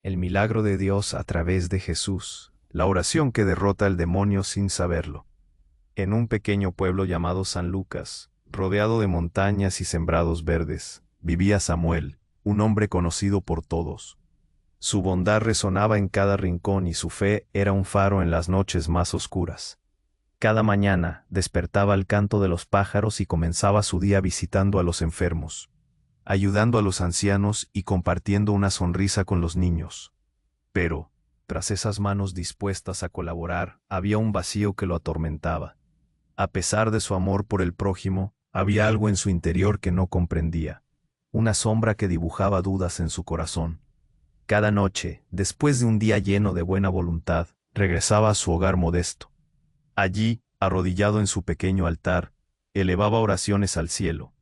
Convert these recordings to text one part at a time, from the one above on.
El milagro de Dios a través de Jesús, la oración que derrota al demonio sin saberlo. En un pequeño pueblo llamado San Lucas, rodeado de montañas y sembrados verdes, vivía Samuel, un hombre conocido por todos. Su bondad resonaba en cada rincón y su fe era un faro en las noches más oscuras. Cada mañana despertaba al canto de los pájaros y comenzaba su día visitando a los enfermos, ayudando a los ancianos y compartiendo una sonrisa con los niños. Pero, tras esas manos dispuestas a colaborar, había un vacío que lo atormentaba. A pesar de su amor por el prójimo, había algo en su interior que no comprendía, una sombra que dibujaba dudas en su corazón. Cada noche, después de un día lleno de buena voluntad, regresaba a su hogar modesto. Allí, arrodillado en su pequeño altar, elevaba oraciones al cielo.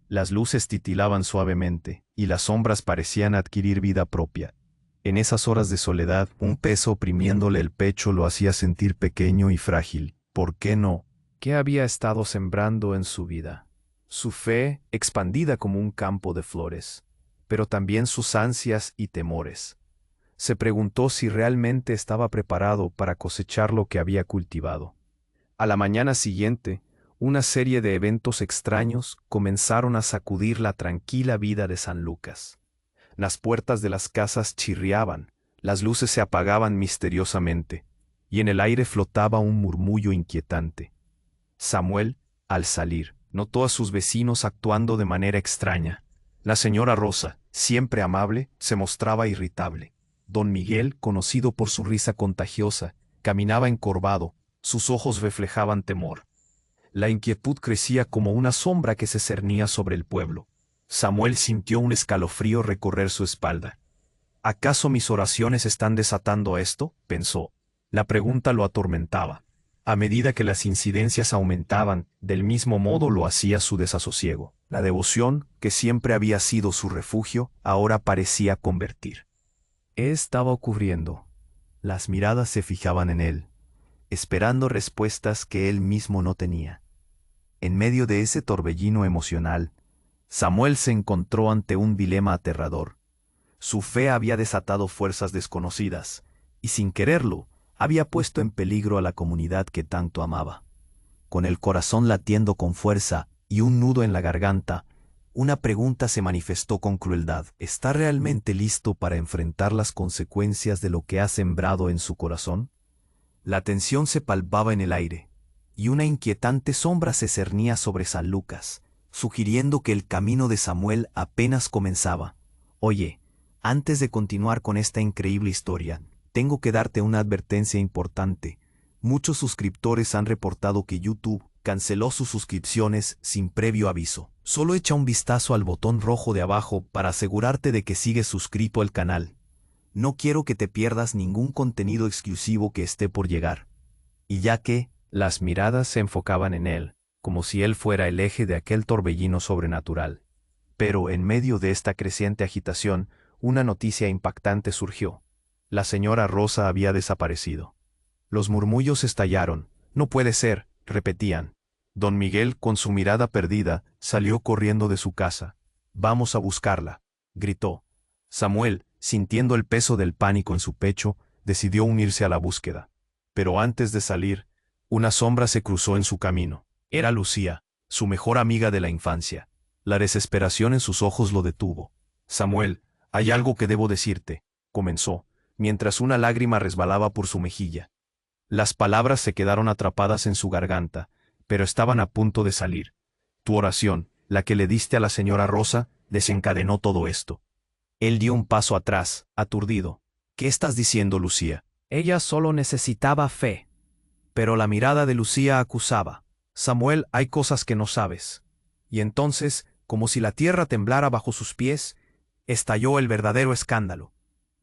Las luces titilaban suavemente, y las sombras parecían adquirir vida propia. En esas horas de soledad, un peso oprimiéndole el pecho lo hacía sentir pequeño y frágil. ¿Por qué no? ¿Qué había estado sembrando en su vida? Su fe, expandida como un campo de flores, pero también sus ansias y temores. Se preguntó si realmente estaba preparado para cosechar lo que había cultivado. A la mañana siguiente, una serie de eventos extraños comenzaron a sacudir la tranquila vida de San Lucas. Las puertas de las casas chirriaban, las luces se apagaban misteriosamente, y en el aire flotaba un murmullo inquietante. Samuel, al salir, notó a sus vecinos actuando de manera extraña. La señora Rosa, siempre amable, se mostraba irritable. Don Miguel, conocido por su risa contagiosa, caminaba encorvado, sus ojos reflejaban temor. La inquietud crecía como una sombra que se cernía sobre el pueblo. Samuel sintió un escalofrío recorrer su espalda. ¿Acaso mis oraciones están desatando esto?, pensó. La pregunta lo atormentaba. A medida que las incidencias aumentaban, del mismo modo lo hacía su desasosiego. La devoción, que siempre había sido su refugio, ahora parecía convertir. ¿Qué estaba ocurriendo? Las miradas se fijaban en él, esperando respuestas que él mismo no tenía. En medio de ese torbellino emocional, Samuel se encontró ante un dilema aterrador. Su fe había desatado fuerzas desconocidas, y sin quererlo, había puesto en peligro a la comunidad que tanto amaba. Con el corazón latiendo con fuerza y un nudo en la garganta, una pregunta se manifestó con crueldad. ¿Está realmente listo para enfrentar las consecuencias de lo que ha sembrado en su corazón? La tensión se palpaba en el aire, y una inquietante sombra se cernía sobre San Lucas, sugiriendo que el camino de Samuel apenas comenzaba. Oye, antes de continuar con esta increíble historia, tengo que darte una advertencia importante. Muchos suscriptores han reportado que YouTube canceló sus suscripciones sin previo aviso. Solo echa un vistazo al botón rojo de abajo para asegurarte de que sigues suscrito al canal. No quiero que te pierdas ningún contenido exclusivo que esté por llegar. Y ya que las miradas se enfocaban en él, como si él fuera el eje de aquel torbellino sobrenatural. Pero en medio de esta creciente agitación, una noticia impactante surgió. La señora Rosa había desaparecido. Los murmullos estallaron. No puede ser, repetían. Don Miguel, con su mirada perdida, salió corriendo de su casa. Vamos a buscarla, gritó. Samuel, sintiendo el peso del pánico en su pecho, decidió unirse a la búsqueda. Pero antes de salir, una sombra se cruzó en su camino. Era Lucía, su mejor amiga de la infancia. La desesperación en sus ojos lo detuvo. Samuel, hay algo que debo decirte, comenzó, mientras una lágrima resbalaba por su mejilla. Las palabras se quedaron atrapadas en su garganta, pero estaban a punto de salir. Tu oración, la que le diste a la señora Rosa, desencadenó todo esto. Él dio un paso atrás, aturdido. ¿Qué estás diciendo, Lucía? Ella solo necesitaba fe. Pero la mirada de Lucía acusaba. Samuel, hay cosas que no sabes. Y entonces, como si la tierra temblara bajo sus pies, estalló el verdadero escándalo.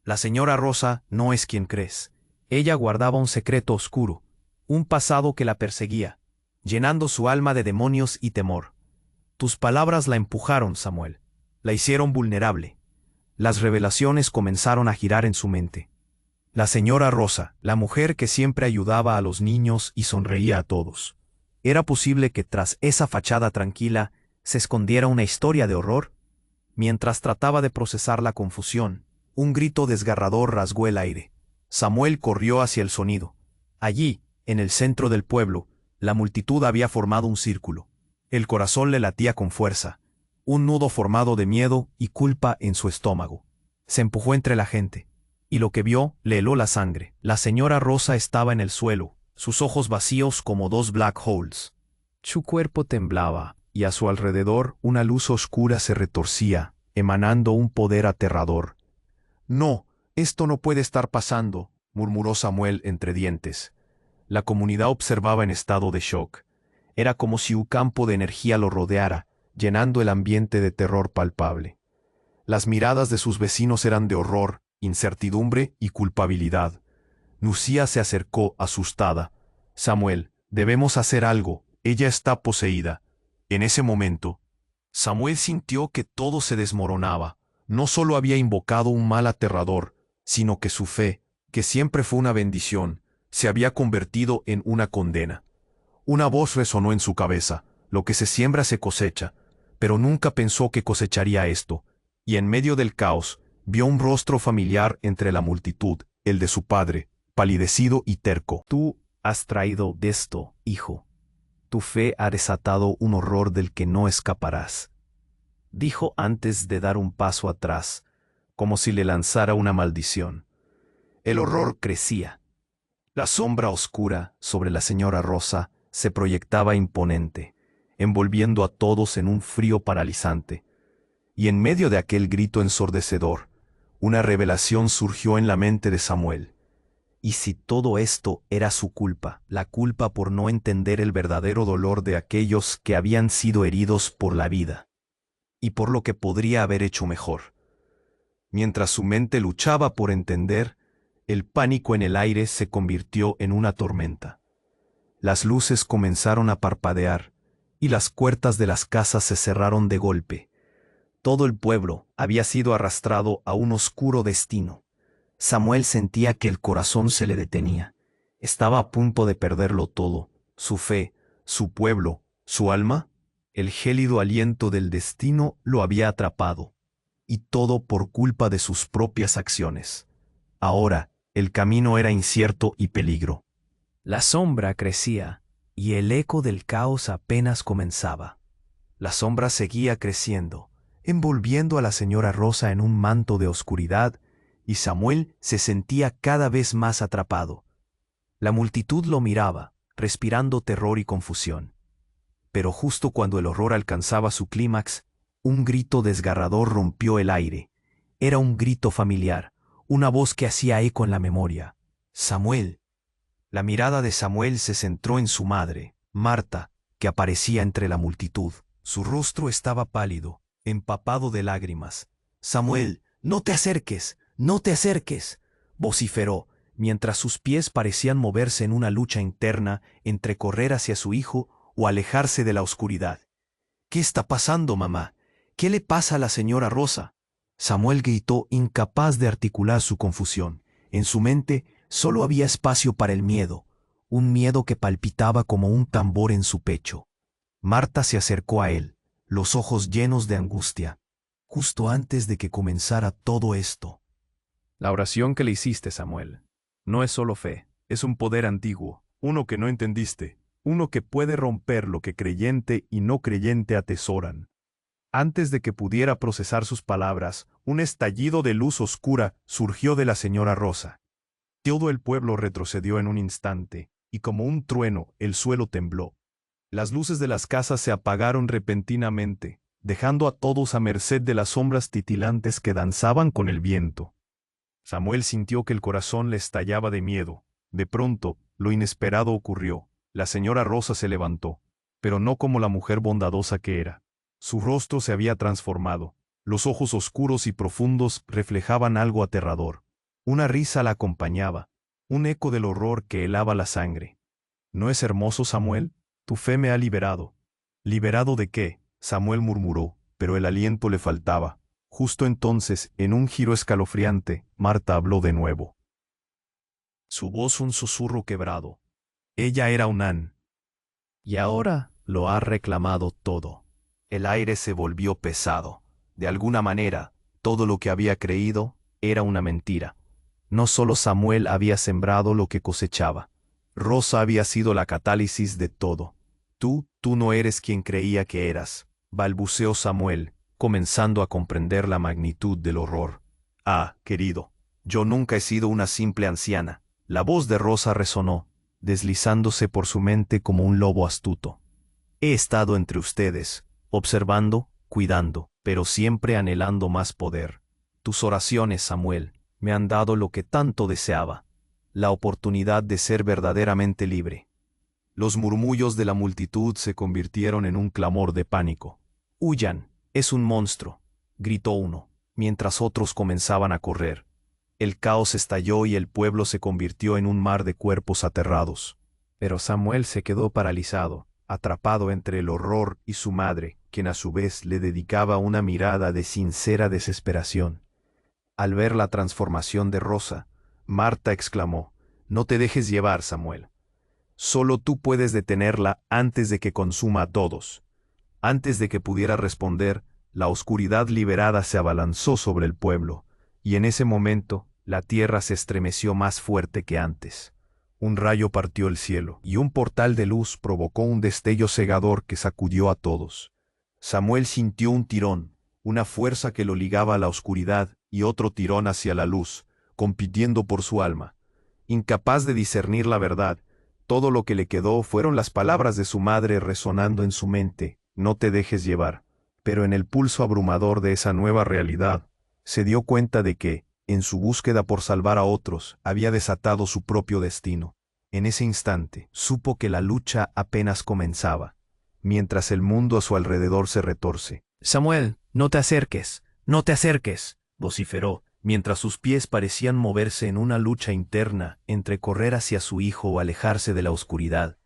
La señora Rosa no es quien crees. Ella guardaba un secreto oscuro, un pasado que la perseguía, llenando su alma de demonios y temor. Tus palabras la empujaron, Samuel. La hicieron vulnerable. Las revelaciones comenzaron a girar en su mente. La señora Rosa, la mujer que siempre ayudaba a los niños y sonreía a todos. ¿Era posible que tras esa fachada tranquila se escondiera una historia de horror? Mientras trataba de procesar la confusión, Un grito desgarrador rasgó el aire. Samuel corrió hacia el sonido. Allí, en el centro del pueblo, la multitud había formado un círculo. El corazón le latía con fuerza, un nudo formado de miedo y culpa en su estómago. Se empujó entre la gente, y lo que vio le heló la sangre. La señora Rosa estaba en el suelo, sus ojos vacíos como dos black holes. Su cuerpo temblaba, y a su alrededor una luz oscura se retorcía, emanando un poder aterrador. «No, esto no puede estar pasando», murmuró Samuel entre dientes. La comunidad observaba en estado de shock. Era como si un campo de energía lo rodeara, llenando el ambiente de terror palpable. Las miradas de sus vecinos eran de horror, incertidumbre y culpabilidad. Lucía se acercó asustada. «Samuel, debemos hacer algo. Ella está poseída». En ese momento, Samuel sintió que todo se desmoronaba. No solo había invocado un mal aterrador, sino que su fe, que siempre fue una bendición, se había convertido en una condena. Una voz resonó en su cabeza: «Lo que se siembra se cosecha», pero nunca pensó que cosecharía esto, y en medio del caos, vio un rostro familiar entre la multitud, el de su padre, palidecido y terco. «Tú has traído esto, hijo. Tu fe ha desatado un horror del que no escaparás», dijo antes de dar un paso atrás, como si le lanzara una maldición. El horror crecía. La sombra oscura sobre la señora Rosa se proyectaba imponente, envolviendo a todos en un frío paralizante. Y en medio de aquel grito ensordecedor, una revelación surgió en la mente de Samuel. ¿Y si todo esto era su culpa, la culpa por no entender el verdadero dolor de aquellos que habían sido heridos por la vida? Y por lo que podría haber hecho mejor. Mientras su mente luchaba por entender, el pánico en el aire se convirtió en una tormenta. Las luces comenzaron a parpadear, y las puertas de las casas se cerraron de golpe. Todo el pueblo había sido arrastrado a un oscuro destino. Samuel sentía que el corazón se le detenía. Estaba a punto de perderlo todo: su fe, su pueblo, su alma. El gélido aliento del destino lo había atrapado, y todo por culpa de sus propias acciones. Ahora, el camino era incierto y peligro. La sombra crecía, y el eco del caos apenas comenzaba. La sombra seguía creciendo, envolviendo a la señora Rosa en un manto de oscuridad, y Samuel se sentía cada vez más atrapado. La multitud lo miraba, respirando terror y confusión. Pero justo cuando el horror alcanzaba su clímax, un grito desgarrador rompió el aire. Era un grito familiar, una voz que hacía eco en la memoria. «Samuel». La mirada de Samuel se centró en su madre, Marta, que aparecía entre la multitud. Su rostro estaba pálido, empapado de lágrimas. «Samuel, no te acerques, no te acerques», vociferó, mientras sus pies parecían moverse en una lucha interna entre correr hacia su hijo o alejarse de la oscuridad. «¿Qué está pasando, mamá? ¿Qué le pasa a la señora Rosa?», Samuel gritó, incapaz de articular su confusión. En su mente solo había espacio para el miedo, un miedo que palpitaba como un tambor en su pecho. Marta se acercó a él, los ojos llenos de angustia, justo antes de que comenzara todo esto. La oración que le hiciste, Samuel, no es solo fe, es un poder antiguo, uno que no entendiste, uno que puede romper lo que creyente y no creyente atesoran. Antes de que pudiera procesar sus palabras, un estallido de luz oscura surgió de la señora Rosa. Todo el pueblo retrocedió en un instante, y como un trueno, el suelo tembló. Las luces de las casas se apagaron repentinamente, dejando a todos a merced de las sombras titilantes que danzaban con el viento. Samuel sintió que el corazón le estallaba de miedo. De pronto, lo inesperado ocurrió. La señora Rosa se levantó, pero no como la mujer bondadosa que era. Su rostro se había transformado. Los ojos oscuros y profundos reflejaban algo aterrador. Una risa la acompañaba, un eco del horror que helaba la sangre. «¿No es hermoso, Samuel? Tu fe me ha liberado». «¿Liberado de qué?», Samuel murmuró, pero el aliento le faltaba. Justo entonces, en un giro escalofriante, Marta habló de nuevo. Su voz un susurro quebrado. Ella era Onán. «Y ahora lo ha reclamado todo». El aire se volvió pesado. De alguna manera, todo lo que había creído, Era una mentira. No solo Samuel había sembrado lo que cosechaba. Rosa había sido la catálisis de todo. Tú no eres quien creía que eras, balbuceó Samuel, comenzando a comprender la magnitud del horror. Ah, querido, yo nunca he sido una simple anciana. La voz de Rosa resonó, deslizándose por su mente como un lobo astuto. He estado entre ustedes, observando, cuidando, pero siempre anhelando más poder. Tus oraciones, Samuel, me han dado lo que tanto deseaba, la oportunidad de ser verdaderamente libre. Los murmullos de la multitud se convirtieron en un clamor de pánico. «Huyan, es un monstruo», gritó uno, mientras otros comenzaban a correr. El caos estalló y el pueblo se convirtió en un mar de cuerpos aterrados. Pero Samuel se quedó paralizado, atrapado entre el horror y su madre, quien a su vez le dedicaba una mirada de sincera desesperación. Al ver la transformación de Rosa, Marta exclamó: «No te dejes llevar, Samuel. Solo tú puedes detenerla antes de que consuma a todos». Antes de que pudiera responder, la oscuridad liberada se abalanzó sobre el pueblo, y en ese momento, la tierra se estremeció más fuerte que antes. Un rayo partió el cielo, y un portal de luz provocó un destello cegador que sacudió a todos. Samuel sintió un tirón, una fuerza que lo ligaba a la oscuridad, y otro tirón hacia la luz, compitiendo por su alma. Incapaz de discernir la verdad, todo lo que le quedó fueron las palabras de su madre resonando en su mente: «No te dejes llevar». Pero en el pulso abrumador de esa nueva realidad, se dio cuenta de que, en su búsqueda por salvar a otros, había desatado su propio destino. En ese instante, supo que la lucha apenas comenzaba, mientras el mundo a su alrededor se retorce. «Samuel, no te acerques, no te acerques», vociferó, mientras sus pies parecían moverse en una lucha interna entre correr hacia su hijo o alejarse de la oscuridad.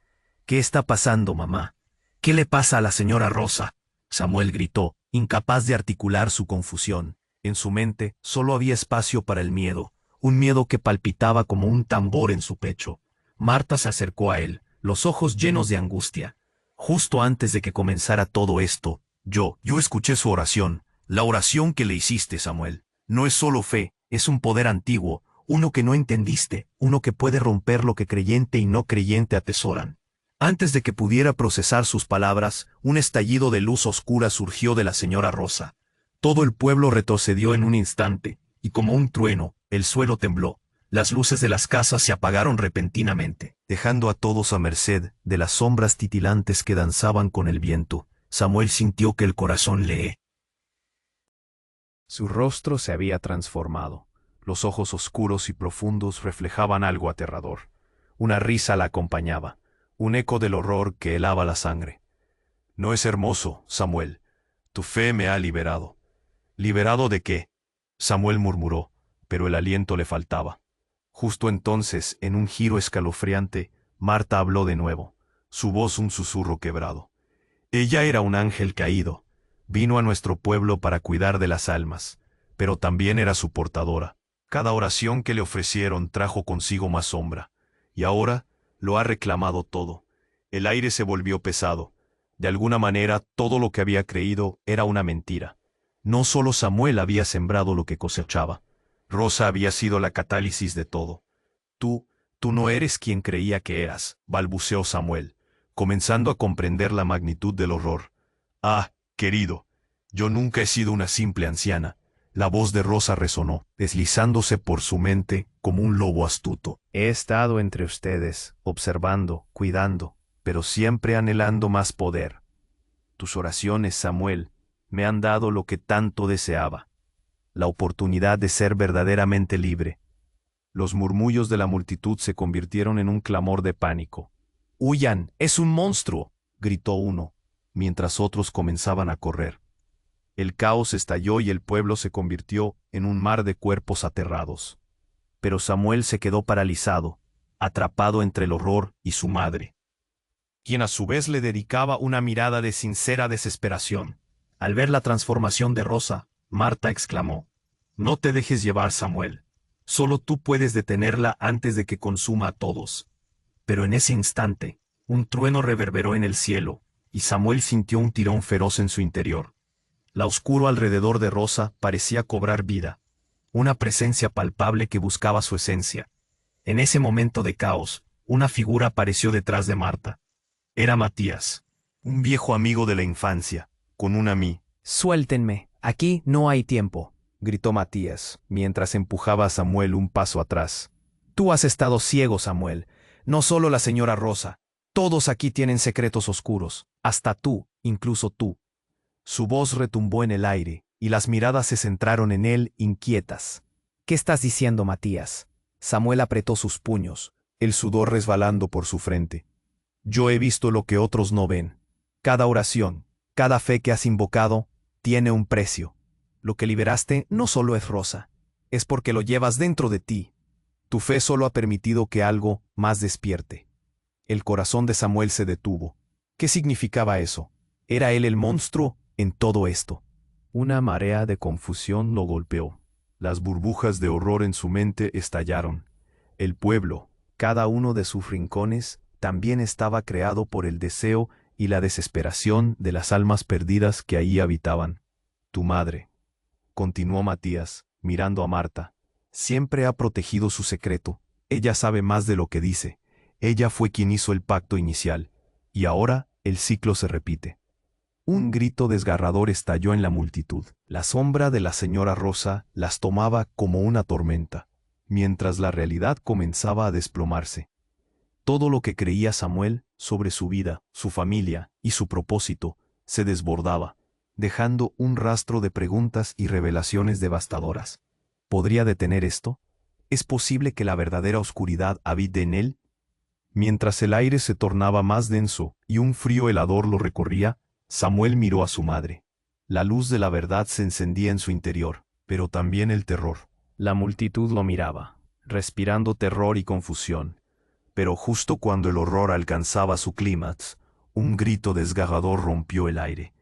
«¿Qué está pasando, mamá? ¿Qué le pasa a la señora Rosa?», Samuel gritó, incapaz de articular su confusión. En su mente solo había espacio para el miedo, un miedo que palpitaba como un tambor en su pecho. Marta se acercó a él, los ojos llenos de angustia. «Justo antes de que comenzara todo esto, yo escuché su oración, la oración que le hiciste, Samuel. No es solo fe, es un poder antiguo, uno que no entendiste, uno que puede romper lo que creyente y no creyente atesoran». Antes de que pudiera procesar sus palabras, un estallido de luz oscura surgió de la señora Rosa. Todo el pueblo retrocedió en un instante, y como un trueno, el suelo tembló. Las luces de las casas se apagaron repentinamente, dejando a todos a merced de las sombras titilantes que danzaban con el viento. Samuel sintió que el corazón le... Su rostro se había transformado. Los ojos oscuros y profundos reflejaban algo aterrador. Una risa la acompañaba, un eco del horror que helaba la sangre. «No es hermoso, Samuel. Tu fe me ha liberado». «¿Liberado de qué?», Samuel murmuró, pero el aliento le faltaba. Justo entonces, en un giro escalofriante, Marta habló de nuevo, su voz un susurro quebrado. Ella era un ángel caído. Vino a nuestro pueblo para cuidar de las almas, pero también era su portadora. Cada oración que le ofrecieron trajo consigo más sombra, y ahora lo ha reclamado todo. El aire se volvió pesado. De alguna manera, todo lo que había creído era una mentira. No solo Samuel había sembrado lo que cosechaba. Rosa había sido la catálisis de todo. Tú no eres quien creía que eras», balbuceó Samuel, comenzando a comprender la magnitud del horror. «Ah, querido, yo nunca he sido una simple anciana». La voz de Rosa resonó, deslizándose por su mente como un lobo astuto. «He estado entre ustedes, observando, cuidando, pero siempre anhelando más poder. Tus oraciones, Samuel, me han dado lo que tanto deseaba, la oportunidad de ser verdaderamente libre». Los murmullos de la multitud se convirtieron en un clamor de pánico. «¡Huyan! ¡Es un monstruo!», gritó uno, mientras otros comenzaban a correr. El caos estalló y el pueblo se convirtió en un mar de cuerpos aterrados. Pero Samuel se quedó paralizado, atrapado entre el horror y su madre, quien a su vez le dedicaba una mirada de sincera desesperación. Al ver la transformación de Rosa, Marta exclamó: «No te dejes llevar, Samuel. Solo tú puedes detenerla antes de que consuma a todos». Pero en ese instante, un trueno reverberó en el cielo, y Samuel sintió un tirón feroz en su interior. La oscuro alrededor de Rosa parecía cobrar vida. una presencia palpable que buscaba su esencia. En ese momento de caos, una figura apareció detrás de Marta. Era Matías, un viejo amigo de la infancia, con una mí. Suéltenme, aquí no hay tiempo, gritó Matías, mientras empujaba a Samuel un paso atrás. Tú has estado ciego, Samuel. No solo la señora Rosa. Todos aquí tienen secretos oscuros. Hasta tú, incluso tú. Su voz retumbó en el aire, y las miradas se centraron en él inquietas. ¿Qué estás diciendo, Matías? Samuel apretó sus puños, el sudor resbalando por su frente. Yo he visto lo que otros no ven. Cada oración, cada fe que has invocado, tiene un precio. Lo que liberaste no solo es Rosa, es porque lo llevas dentro de ti. Tu fe solo ha permitido que algo más despierte. El corazón de Samuel se detuvo. ¿Qué significaba eso? ¿Era él el monstruo en todo esto? Una marea de confusión lo golpeó. Las burbujas de horror en su mente estallaron. El pueblo, cada uno de sus rincones, también estaba creado por el deseo y la desesperación de las almas perdidas que ahí habitaban. Tu madre, continuó Matías, mirando a Marta, siempre ha protegido su secreto. Ella sabe más de lo que dice. Ella fue quien hizo el pacto inicial, y ahora el ciclo se repite. Un grito desgarrador estalló en la multitud. La sombra de la señora Rosa las tomaba como una tormenta, mientras la realidad comenzaba a desplomarse. Todo lo que creía Samuel sobre su vida, su familia y su propósito se desbordaba, dejando un rastro de preguntas y revelaciones devastadoras. ¿Podría detener esto? ¿Es posible que la verdadera oscuridad habite en él? Mientras el aire se tornaba más denso y un frío helador lo recorría, Samuel miró a su madre. La luz de la verdad se encendía en su interior, pero también el terror. La multitud lo miraba, respirando terror y confusión. Pero justo cuando el horror alcanzaba su clímax, un grito desgarrador rompió el aire.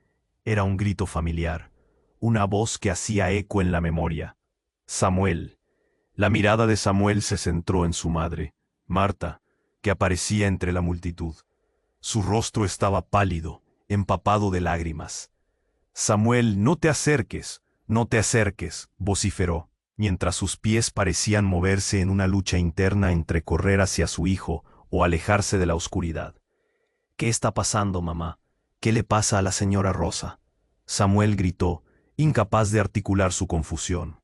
Era un grito familiar, una voz que hacía eco en la memoria. Samuel. La mirada de Samuel se centró en su madre, Marta, que aparecía entre la multitud. Su rostro estaba pálido, empapado de lágrimas. Samuel, no te acerques, no te acerques, vociferó, mientras sus pies parecían moverse en una lucha interna entre correr hacia su hijo o alejarse de la oscuridad. ¿Qué está pasando, mamá? ¿Qué le pasa a la señora Rosa? Samuel gritó, incapaz de articular su confusión.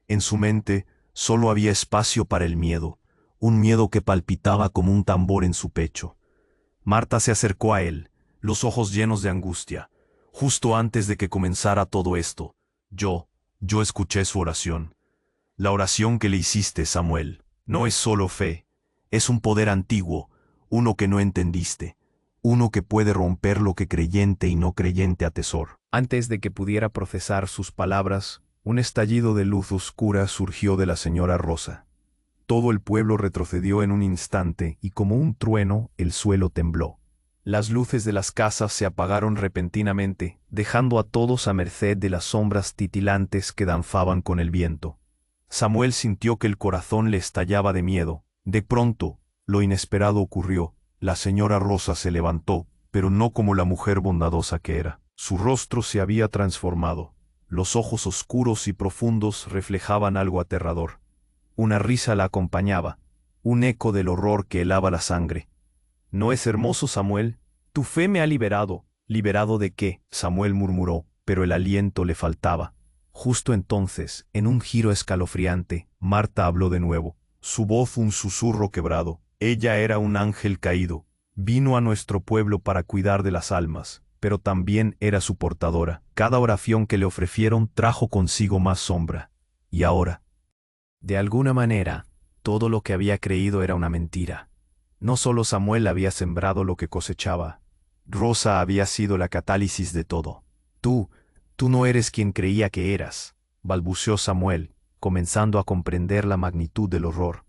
En su mente solo había espacio para el miedo, un miedo que palpitaba como un tambor en su pecho. Marta se acercó a él, los ojos llenos de angustia. Justo antes de que comenzara todo esto, yo escuché su oración. La oración que le hiciste, Samuel, no es solo fe, es un poder antiguo, uno que no entendiste, uno que puede romper lo que creyente y no creyente atesor. Antes de que pudiera procesar sus palabras, un estallido de luz oscura surgió de la señora Rosa. Todo el pueblo retrocedió en un instante y como un trueno el suelo tembló. Las luces de las casas se apagaron repentinamente, dejando a todos a merced de las sombras titilantes que danzaban con el viento. Samuel sintió que el corazón le estallaba de miedo. De pronto, lo inesperado ocurrió. La señora Rosa se levantó, pero no como la mujer bondadosa que era. Su rostro se había transformado. Los ojos oscuros y profundos reflejaban algo aterrador. Una risa la acompañaba, un eco del horror que helaba la sangre. ¿No es hermoso, Samuel? Tu fe me ha liberado. ¿Liberado de qué? Samuel murmuró, pero el aliento le faltaba. Justo entonces, en un giro escalofriante, Marta habló de nuevo. Su voz un susurro quebrado. Ella era un ángel caído. Vino a nuestro pueblo para cuidar de las almas, pero también era su portadora. Cada oración que le ofrecieron trajo consigo más sombra. Y ahora, de alguna manera, todo lo que había creído era una mentira. No solo Samuel había sembrado lo que cosechaba. Rosa había sido la catálisis de todo. Tú no eres quien creía que eras, balbuceó Samuel, comenzando a comprender la magnitud del horror.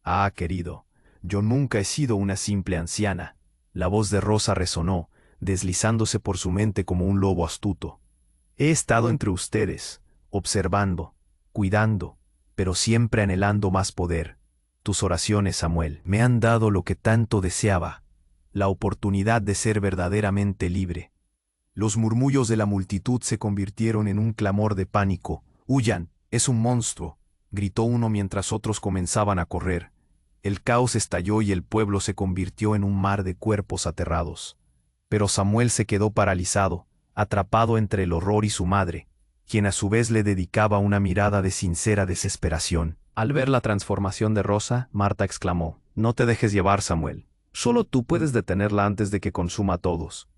Ah, querido, yo nunca he sido una simple anciana. La voz de Rosa resonó, deslizándose por su mente como un lobo astuto. He estado entre ustedes, observando, cuidando, pero siempre anhelando más poder. Tus oraciones, Samuel, me han dado lo que tanto deseaba, la oportunidad de ser verdaderamente libre. Los murmullos de la multitud se convirtieron en un clamor de pánico. ¡Huyan! ¡Es un monstruo! gritó uno mientras otros comenzaban a correr. El caos estalló y el pueblo se convirtió en un mar de cuerpos aterrados. Pero Samuel se quedó paralizado, atrapado entre el horror y su madre, quien a su vez le dedicaba una mirada de sincera desesperación. Al ver la transformación de Rosa, Marta exclamó: «No te dejes llevar, Samuel. Solo tú puedes detenerla antes de que consuma a todos».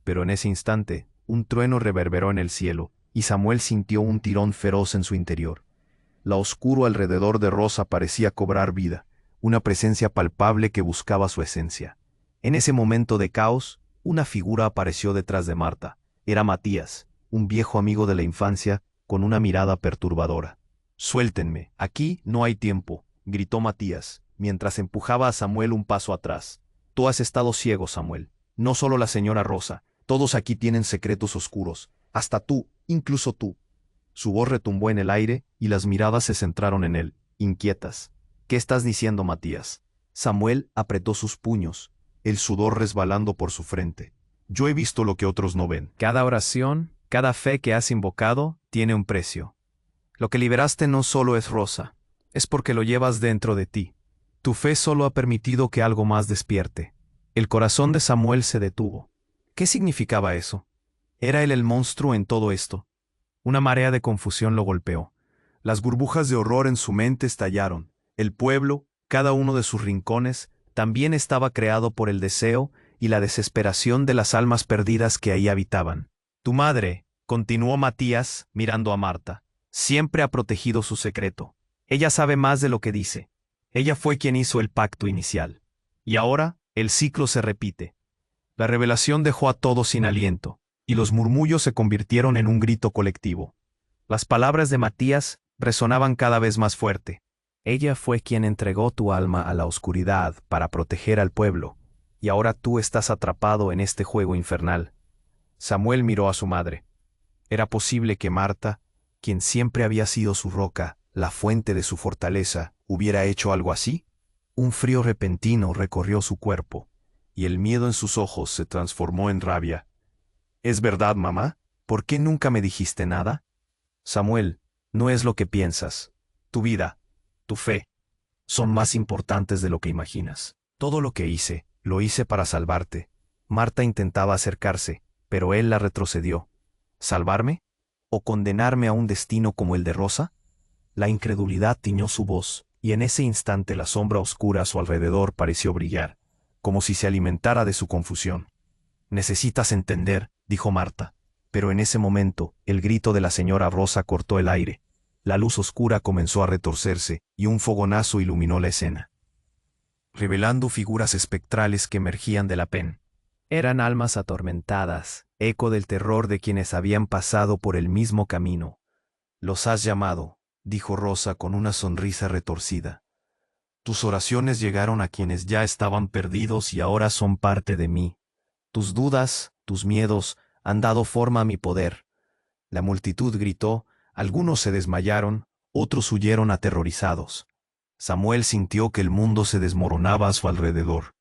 Pero en ese instante, un trueno reverberó en el cielo, y Samuel sintió un tirón feroz en su interior. Lo oscuro alrededor de Rosa parecía cobrar vida, una presencia palpable que buscaba su esencia. En ese momento de caos, una figura apareció detrás de Marta. Era Matías, un viejo amigo de la infancia, con una mirada perturbadora. «Suéltenme, aquí no hay tiempo», gritó Matías, mientras empujaba a Samuel un paso atrás. «Tú has estado ciego, Samuel. No solo la señora Rosa, todos aquí tienen secretos oscuros, hasta tú, incluso tú». Su voz retumbó en el aire, y las miradas se centraron en él, inquietas. «¿Qué estás diciendo, Matías?». Samuel apretó sus puños, el sudor resbalando por su frente. «Yo he visto lo que otros no ven». «Cada oración, cada fe que has invocado, tiene un precio. Lo que liberaste no solo es Rosa, es porque lo llevas dentro de ti. Tu fe solo ha permitido que algo más despierte». El corazón de Samuel se detuvo. ¿Qué significaba eso? ¿Era él el monstruo en todo esto? Una marea de confusión lo golpeó. Las burbujas de horror en su mente estallaron. El pueblo, cada uno de sus rincones, también estaba creado por el deseo y la desesperación de las almas perdidas que ahí habitaban. «Tu madre», continuó Matías, mirando a Marta, «siempre ha protegido su secreto. Ella sabe más de lo que dice. Ella fue quien hizo el pacto inicial. Y ahora, el ciclo se repite». La revelación dejó a todos sin aliento, y los murmullos se convirtieron en un grito colectivo. Las palabras de Matías resonaban cada vez más fuerte. «Ella fue quien entregó tu alma a la oscuridad para proteger al pueblo, y ahora tú estás atrapado en este juego infernal». Samuel miró a su madre. ¿Era posible que Marta, quien siempre había sido su roca, la fuente de su fortaleza, hubiera hecho algo así? Un frío repentino recorrió su cuerpo, y el miedo en sus ojos se transformó en rabia. «¿Es verdad, mamá? ¿Por qué nunca me dijiste nada?» «Samuel, no es lo que piensas. Tu vida, tu fe, son más importantes de lo que imaginas. Todo lo que hice, lo hice para salvarte». Marta intentaba acercarse, pero él la retrocedió. ¿Salvarme? ¿O condenarme a un destino como el de Rosa? La incredulidad tiñó su voz, y en ese instante la sombra oscura a su alrededor pareció brillar, como si se alimentara de su confusión. «Necesitas entender», dijo Marta. Pero en ese momento, el grito de la señora Rosa cortó el aire. La luz oscura comenzó a retorcerse, y un fogonazo iluminó la escena, revelando figuras espectrales que emergían de la pen. Eran almas atormentadas, eco del terror de quienes habían pasado por el mismo camino. «Los has llamado», dijo Rosa con una sonrisa retorcida. «Tus oraciones llegaron a quienes ya estaban perdidos y ahora son parte de mí. Tus dudas, tus miedos, han dado forma a mi poder». La multitud gritó, algunos se desmayaron, otros huyeron aterrorizados. Samuel sintió que el mundo se desmoronaba a su alrededor.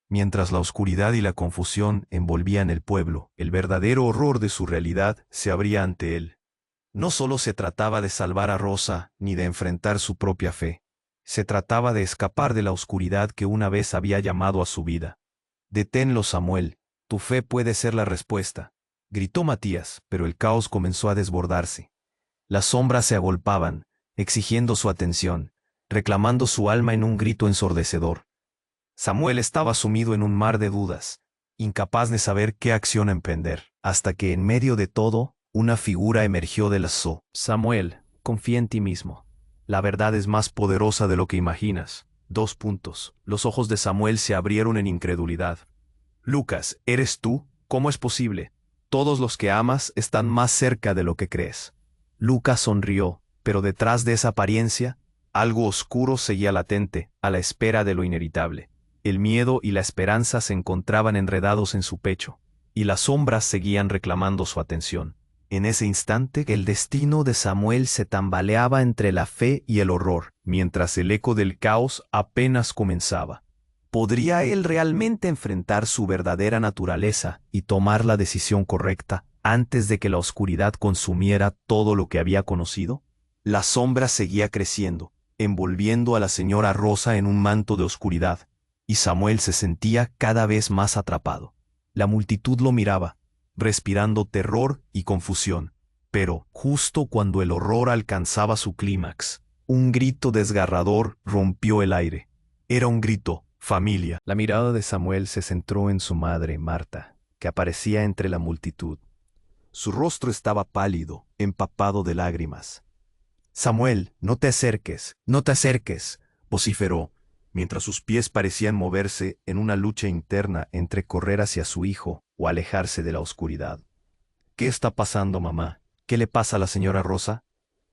Mientras la oscuridad y la confusión envolvían el pueblo, el verdadero horror de su realidad se abría ante él. No solo se trataba de salvar a Rosa, ni de enfrentar su propia fe. Se trataba de escapar de la oscuridad que una vez había llamado a su vida. «Deténlo, Samuel. Tu fe puede ser la respuesta», gritó Matías, pero el caos comenzó a desbordarse. Las sombras se agolpaban, exigiendo su atención, reclamando su alma en un grito ensordecedor. Samuel estaba sumido en un mar de dudas, incapaz de saber qué acción emprender, hasta que en medio de todo, una figura emergió del zoo. «Samuel, confía en ti mismo. La verdad es más poderosa de lo que imaginas». Los ojos de Samuel se abrieron en incredulidad. «Lucas, ¿eres tú? ¿Cómo es posible? Todos los que amas están más cerca de lo que crees». Lucas sonrió, pero detrás de esa apariencia, algo oscuro seguía latente, a la espera de lo inevitable. El miedo y la esperanza se encontraban enredados en su pecho, y las sombras seguían reclamando su atención. En ese instante, el destino de Samuel se tambaleaba entre la fe y el horror, mientras el eco del caos apenas comenzaba. ¿Podría él realmente enfrentar su verdadera naturaleza y tomar la decisión correcta antes de que la oscuridad consumiera todo lo que había conocido? La sombra seguía creciendo, envolviendo a la señora Rosa en un manto de oscuridad, y Samuel se sentía cada vez más atrapado. La multitud lo miraba, respirando terror y confusión. Pero, justo cuando el horror alcanzaba su clímax, un grito desgarrador rompió el aire. Era un grito: familia. La mirada de Samuel se centró en su madre, Marta, que aparecía entre la multitud. Su rostro estaba pálido, empapado de lágrimas. Samuel, no te acerques, no te acerques, vociferó, mientras sus pies parecían moverse en una lucha interna entre correr hacia su hijo o alejarse de la oscuridad. ¿Qué está pasando, mamá? ¿Qué le pasa a la señora Rosa?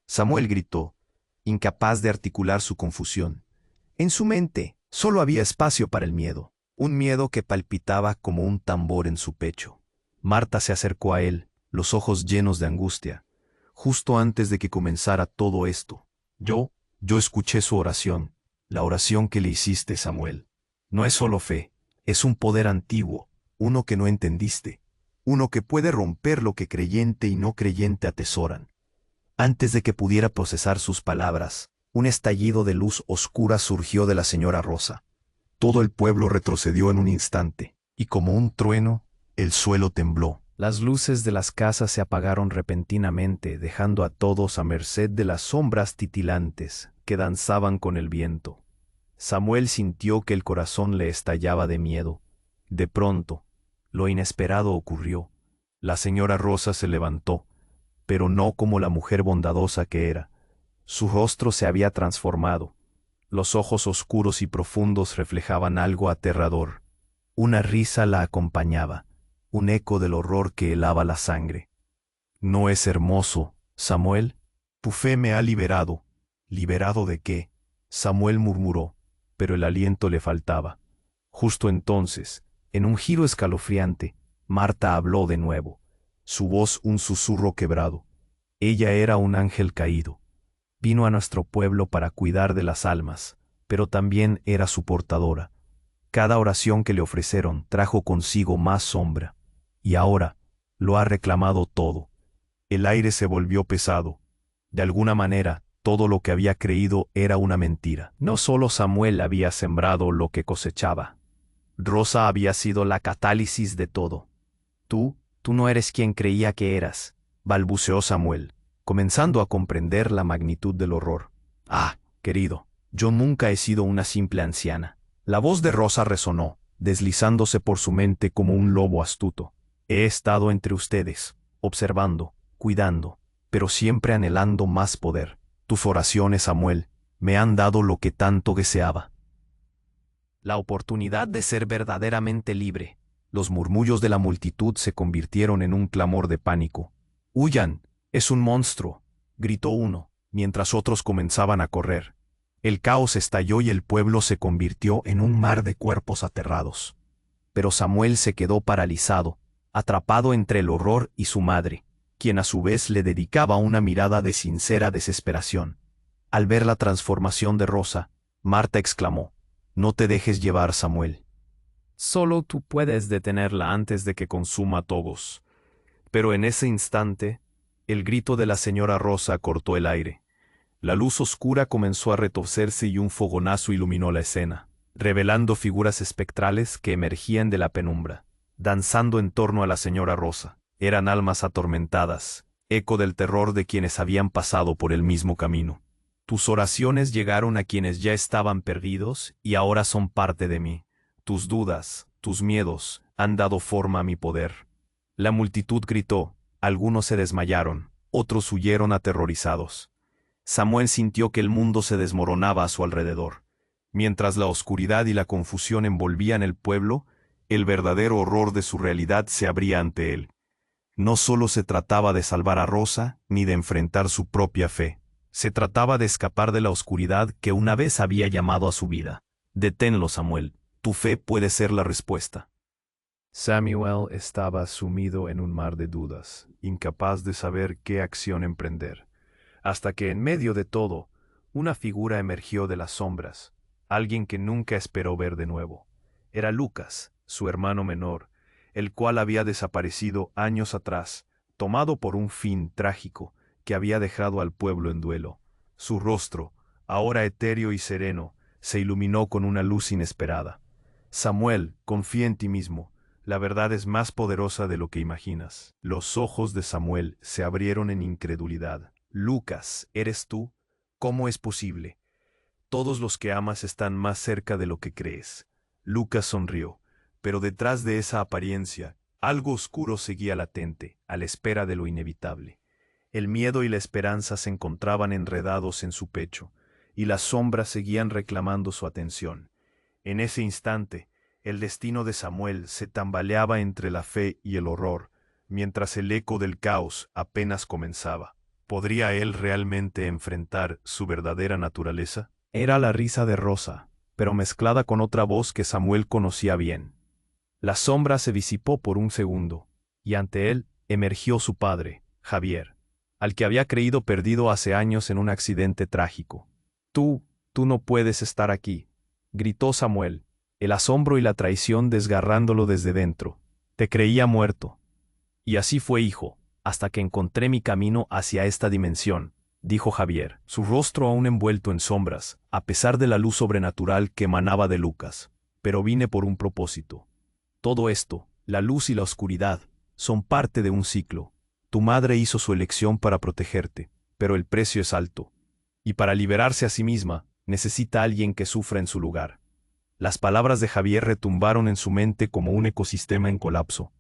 Samuel gritó, incapaz de articular su confusión. En su mente solo había espacio para el miedo, un miedo que palpitaba como un tambor en su pecho. Marta se acercó a él, los ojos llenos de angustia. Justo antes de que comenzara todo esto, yo escuché su oración, la oración que le hiciste, Samuel. No es solo fe, es un poder antiguo, uno que no entendiste, uno que puede romper lo que creyente y no creyente atesoran. Antes de que pudiera procesar sus palabras, un estallido de luz oscura surgió de la señora Rosa. Todo el pueblo retrocedió en un instante, y como un trueno, el suelo tembló. Las luces de las casas se apagaron repentinamente, dejando a todos a merced de las sombras titilantes que danzaban con el viento. Samuel sintió que el corazón le estallaba de miedo. De pronto, lo inesperado ocurrió. La señora Rosa se levantó, pero no como la mujer bondadosa que era. Su rostro se había transformado. Los ojos oscuros y profundos reflejaban algo aterrador. Una risa la acompañaba, un eco del horror que helaba la sangre. ¿No es hermoso, Samuel? Tu fe me ha liberado. ¿Liberado de qué? Samuel murmuró, pero el aliento le faltaba. Justo entonces, en un giro escalofriante, Marta habló de nuevo, su voz un susurro quebrado. Ella era un ángel caído. Vino a nuestro pueblo para cuidar de las almas, pero también era su portadora. Cada oración que le ofrecieron trajo consigo más sombra. Y ahora lo ha reclamado todo. El aire se volvió pesado. De alguna manera, todo lo que había creído era una mentira. No solo Samuel había sembrado lo que cosechaba. Rosa había sido la catálisis de todo. Tú no eres quien creía que eras, balbuceó Samuel, comenzando a comprender la magnitud del horror. Ah, querido, yo nunca he sido una simple anciana. La voz de Rosa resonó, deslizándose por su mente como un lobo astuto. He estado entre ustedes, observando, cuidando, pero siempre anhelando más poder. Tus oraciones, Samuel, me han dado lo que tanto deseaba. La oportunidad de ser verdaderamente libre. Los murmullos de la multitud se convirtieron en un clamor de pánico. ¡Huyan! ¡Es un monstruo!, gritó uno, mientras otros comenzaban a correr. El caos estalló y el pueblo se convirtió en un mar de cuerpos aterrados. Pero Samuel se quedó paralizado, atrapado entre el horror y su madre, quien a su vez le dedicaba una mirada de sincera desesperación. Al ver la transformación de Rosa, Marta exclamó: «No te dejes llevar, Samuel. Solo tú puedes detenerla antes de que consuma a todos». Pero en ese instante, el grito de la señora Rosa cortó el aire. La luz oscura comenzó a retorcerse y un fogonazo iluminó la escena, revelando figuras espectrales que emergían de la penumbra, danzando en torno a la señora Rosa. Eran almas atormentadas, eco del terror de quienes habían pasado por el mismo camino. Tus oraciones llegaron a quienes ya estaban perdidos y ahora son parte de mí. Tus dudas, tus miedos, han dado forma a mi poder. La multitud gritó, algunos se desmayaron, otros huyeron aterrorizados. Samuel sintió que el mundo se desmoronaba a su alrededor. Mientras la oscuridad y la confusión envolvían el pueblo, el verdadero horror de su realidad se abría ante él. No solo se trataba de salvar a Rosa, ni de enfrentar su propia fe. Se trataba de escapar de la oscuridad que una vez había llamado a su vida. Deténlo, Samuel. Tu fe puede ser la respuesta. Samuel estaba sumido en un mar de dudas, incapaz de saber qué acción emprender, hasta que en medio de todo, una figura emergió de las sombras, alguien que nunca esperó ver de nuevo. Era Lucas, su hermano menor, el cual había desaparecido años atrás, tomado por un fin trágico que había dejado al pueblo en duelo. Su rostro, ahora etéreo y sereno, se iluminó con una luz inesperada. Samuel, confía en ti mismo. La verdad es más poderosa de lo que imaginas. Los ojos de Samuel se abrieron en incredulidad. Lucas, ¿eres tú? ¿Cómo es posible? Todos los que amas están más cerca de lo que crees. Lucas sonrió, pero detrás de esa apariencia, algo oscuro seguía latente, a la espera de lo inevitable. El miedo y la esperanza se encontraban enredados en su pecho, y las sombras seguían reclamando su atención. En ese instante, el destino de Samuel se tambaleaba entre la fe y el horror, mientras el eco del caos apenas comenzaba. ¿Podría él realmente enfrentar su verdadera naturaleza? Era la risa de Rosa, pero mezclada con otra voz que Samuel conocía bien. La sombra se disipó por un segundo, y ante él emergió su padre, Javier, al que había creído perdido hace años en un accidente trágico. Tú no puedes estar aquí, gritó Samuel, el asombro y la traición desgarrándolo desde dentro. Te creía muerto. Y así fue, hijo, hasta que encontré mi camino hacia esta dimensión, dijo Javier, su rostro aún envuelto en sombras, a pesar de la luz sobrenatural que emanaba de Lucas. Pero vine por un propósito. Todo esto, la luz y la oscuridad, son parte de un ciclo. Tu madre hizo su elección para protegerte, pero el precio es alto. Y para liberarse a sí misma, necesita a alguien que sufra en su lugar. Las palabras de Javier retumbaron en su mente como un ecosistema en colapso.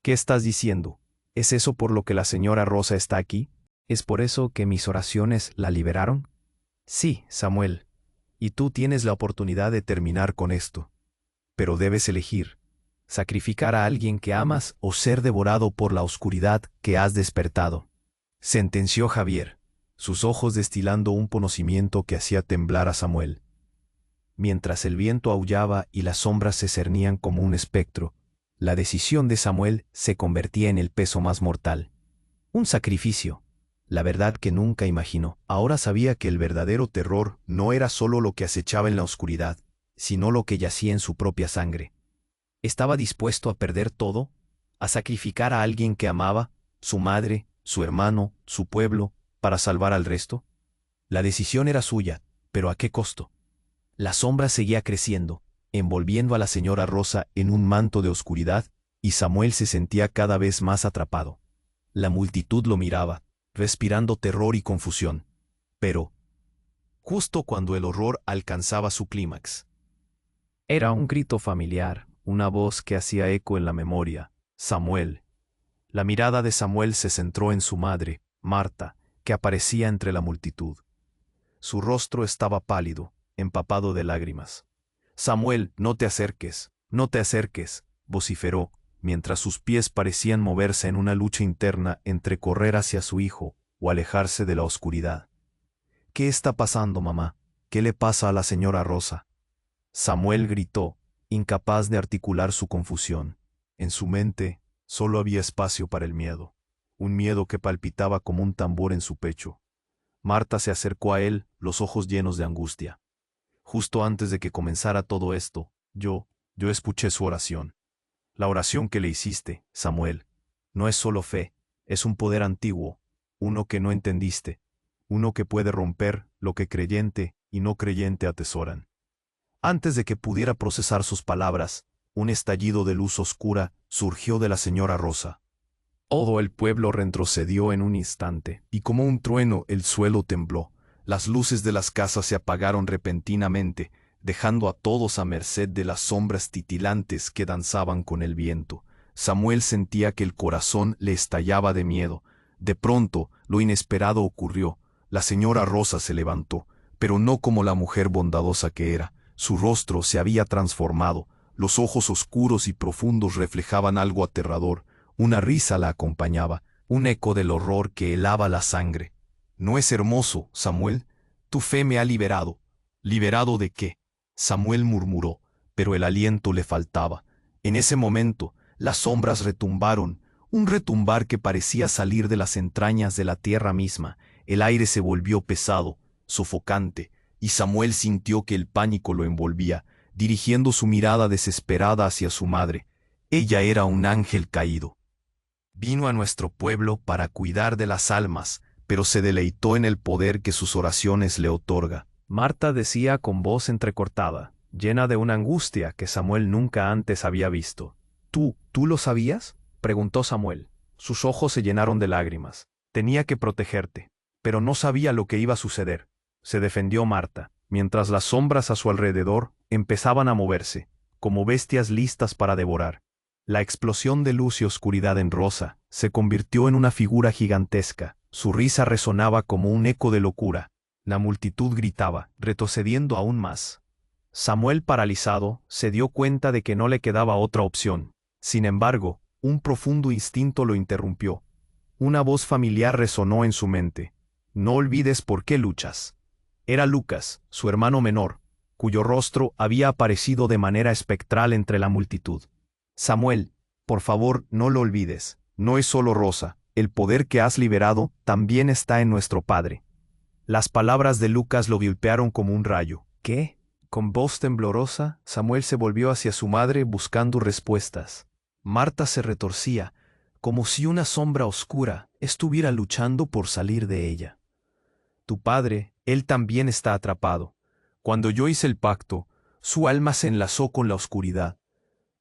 ¿Qué estás diciendo? ¿Es eso por lo que la señora Rosa está aquí? ¿Es por eso que mis oraciones la liberaron? Sí, Samuel. Y tú tienes la oportunidad de terminar con esto. Pero debes elegir: sacrificar a alguien que amas o ser devorado por la oscuridad que has despertado. Sentenció Javier, sus ojos destilando un conocimiento que hacía temblar a Samuel. Mientras el viento aullaba y las sombras se cernían como un espectro, la decisión de Samuel se convertía en el peso más mortal. Un sacrificio. La verdad que nunca imaginó. Ahora sabía que el verdadero terror no era solo lo que acechaba en la oscuridad, sino lo que yacía en su propia sangre. ¿Estaba dispuesto a perder todo? ¿A sacrificar a alguien que amaba, su madre, su hermano, su pueblo, para salvar al resto? La decisión era suya, pero ¿a qué costo? La sombra seguía creciendo, envolviendo a la señora Rosa en un manto de oscuridad, y Samuel se sentía cada vez más atrapado. La multitud lo miraba, respirando terror y confusión. Pero, justo cuando el horror alcanzaba su clímax, era un grito familiar, una voz que hacía eco en la memoria: Samuel. La mirada de Samuel se centró en su madre, Marta, que aparecía entre la multitud. Su rostro estaba pálido, empapado de lágrimas. Samuel, no te acerques, no te acerques, vociferó, mientras sus pies parecían moverse en una lucha interna entre correr hacia su hijo o alejarse de la oscuridad. ¿Qué está pasando, mamá? ¿Qué le pasa a la señora Rosa? Samuel gritó, incapaz de articular su confusión. En su mente solo había espacio para el miedo, un miedo que palpitaba como un tambor en su pecho. Marta se acercó a él, los ojos llenos de angustia. Justo antes de que comenzara todo esto, yo escuché su oración. La oración que le hiciste, Samuel, no es solo fe, es un poder antiguo, uno que no entendiste, uno que puede romper lo que creyente y no creyente atesoran. Antes de que pudiera procesar sus palabras, un estallido de luz oscura surgió de la señora Rosa. Todo el pueblo retrocedió en un instante, y como un trueno el suelo tembló. Las luces de las casas se apagaron repentinamente, dejando a todos a merced de las sombras titilantes que danzaban con el viento. Samuel sentía que el corazón le estallaba de miedo. De pronto, lo inesperado ocurrió. La señora Rosa se levantó, pero no como la mujer bondadosa que era. Su rostro se había transformado, los ojos oscuros y profundos reflejaban algo aterrador, una risa la acompañaba, un eco del horror que helaba la sangre. ¿No es hermoso, Samuel? Tu fe me ha liberado. ¿Liberado de qué? Samuel murmuró, pero el aliento le faltaba. En ese momento, las sombras retumbaron, un retumbar que parecía salir de las entrañas de la tierra misma. El aire se volvió pesado, sofocante, y Samuel sintió que el pánico lo envolvía, dirigiendo su mirada desesperada hacia su madre. Ella era un ángel caído. Vino a nuestro pueblo para cuidar de las almas, pero se deleitó en el poder que sus oraciones le otorga. Marta decía con voz entrecortada, llena de una angustia que Samuel nunca antes había visto. ¿Tú lo sabías?, preguntó Samuel. Sus ojos se llenaron de lágrimas. Tenía que protegerte, pero no sabía lo que iba a suceder. Se defendió Marta, mientras las sombras a su alrededor empezaban a moverse, como bestias listas para devorar. La explosión de luz y oscuridad en Rosa se convirtió en una figura gigantesca. Su risa resonaba como un eco de locura. La multitud gritaba, retrocediendo aún más. Samuel, paralizado, se dio cuenta de que no le quedaba otra opción. Sin embargo, un profundo instinto lo interrumpió. Una voz familiar resonó en su mente. No olvides por qué luchas. Era Lucas, su hermano menor, cuyo rostro había aparecido de manera espectral entre la multitud. Samuel, por favor, no lo olvides. No es solo Rosa. El poder que has liberado también está en nuestro Padre. Las palabras de Lucas lo golpearon como un rayo. ¿Qué? Con voz temblorosa, Samuel se volvió hacia su madre buscando respuestas. Marta se retorcía, como si una sombra oscura estuviera luchando por salir de ella. Tu padre, él también está atrapado. Cuando yo hice el pacto, su alma se enlazó con la oscuridad.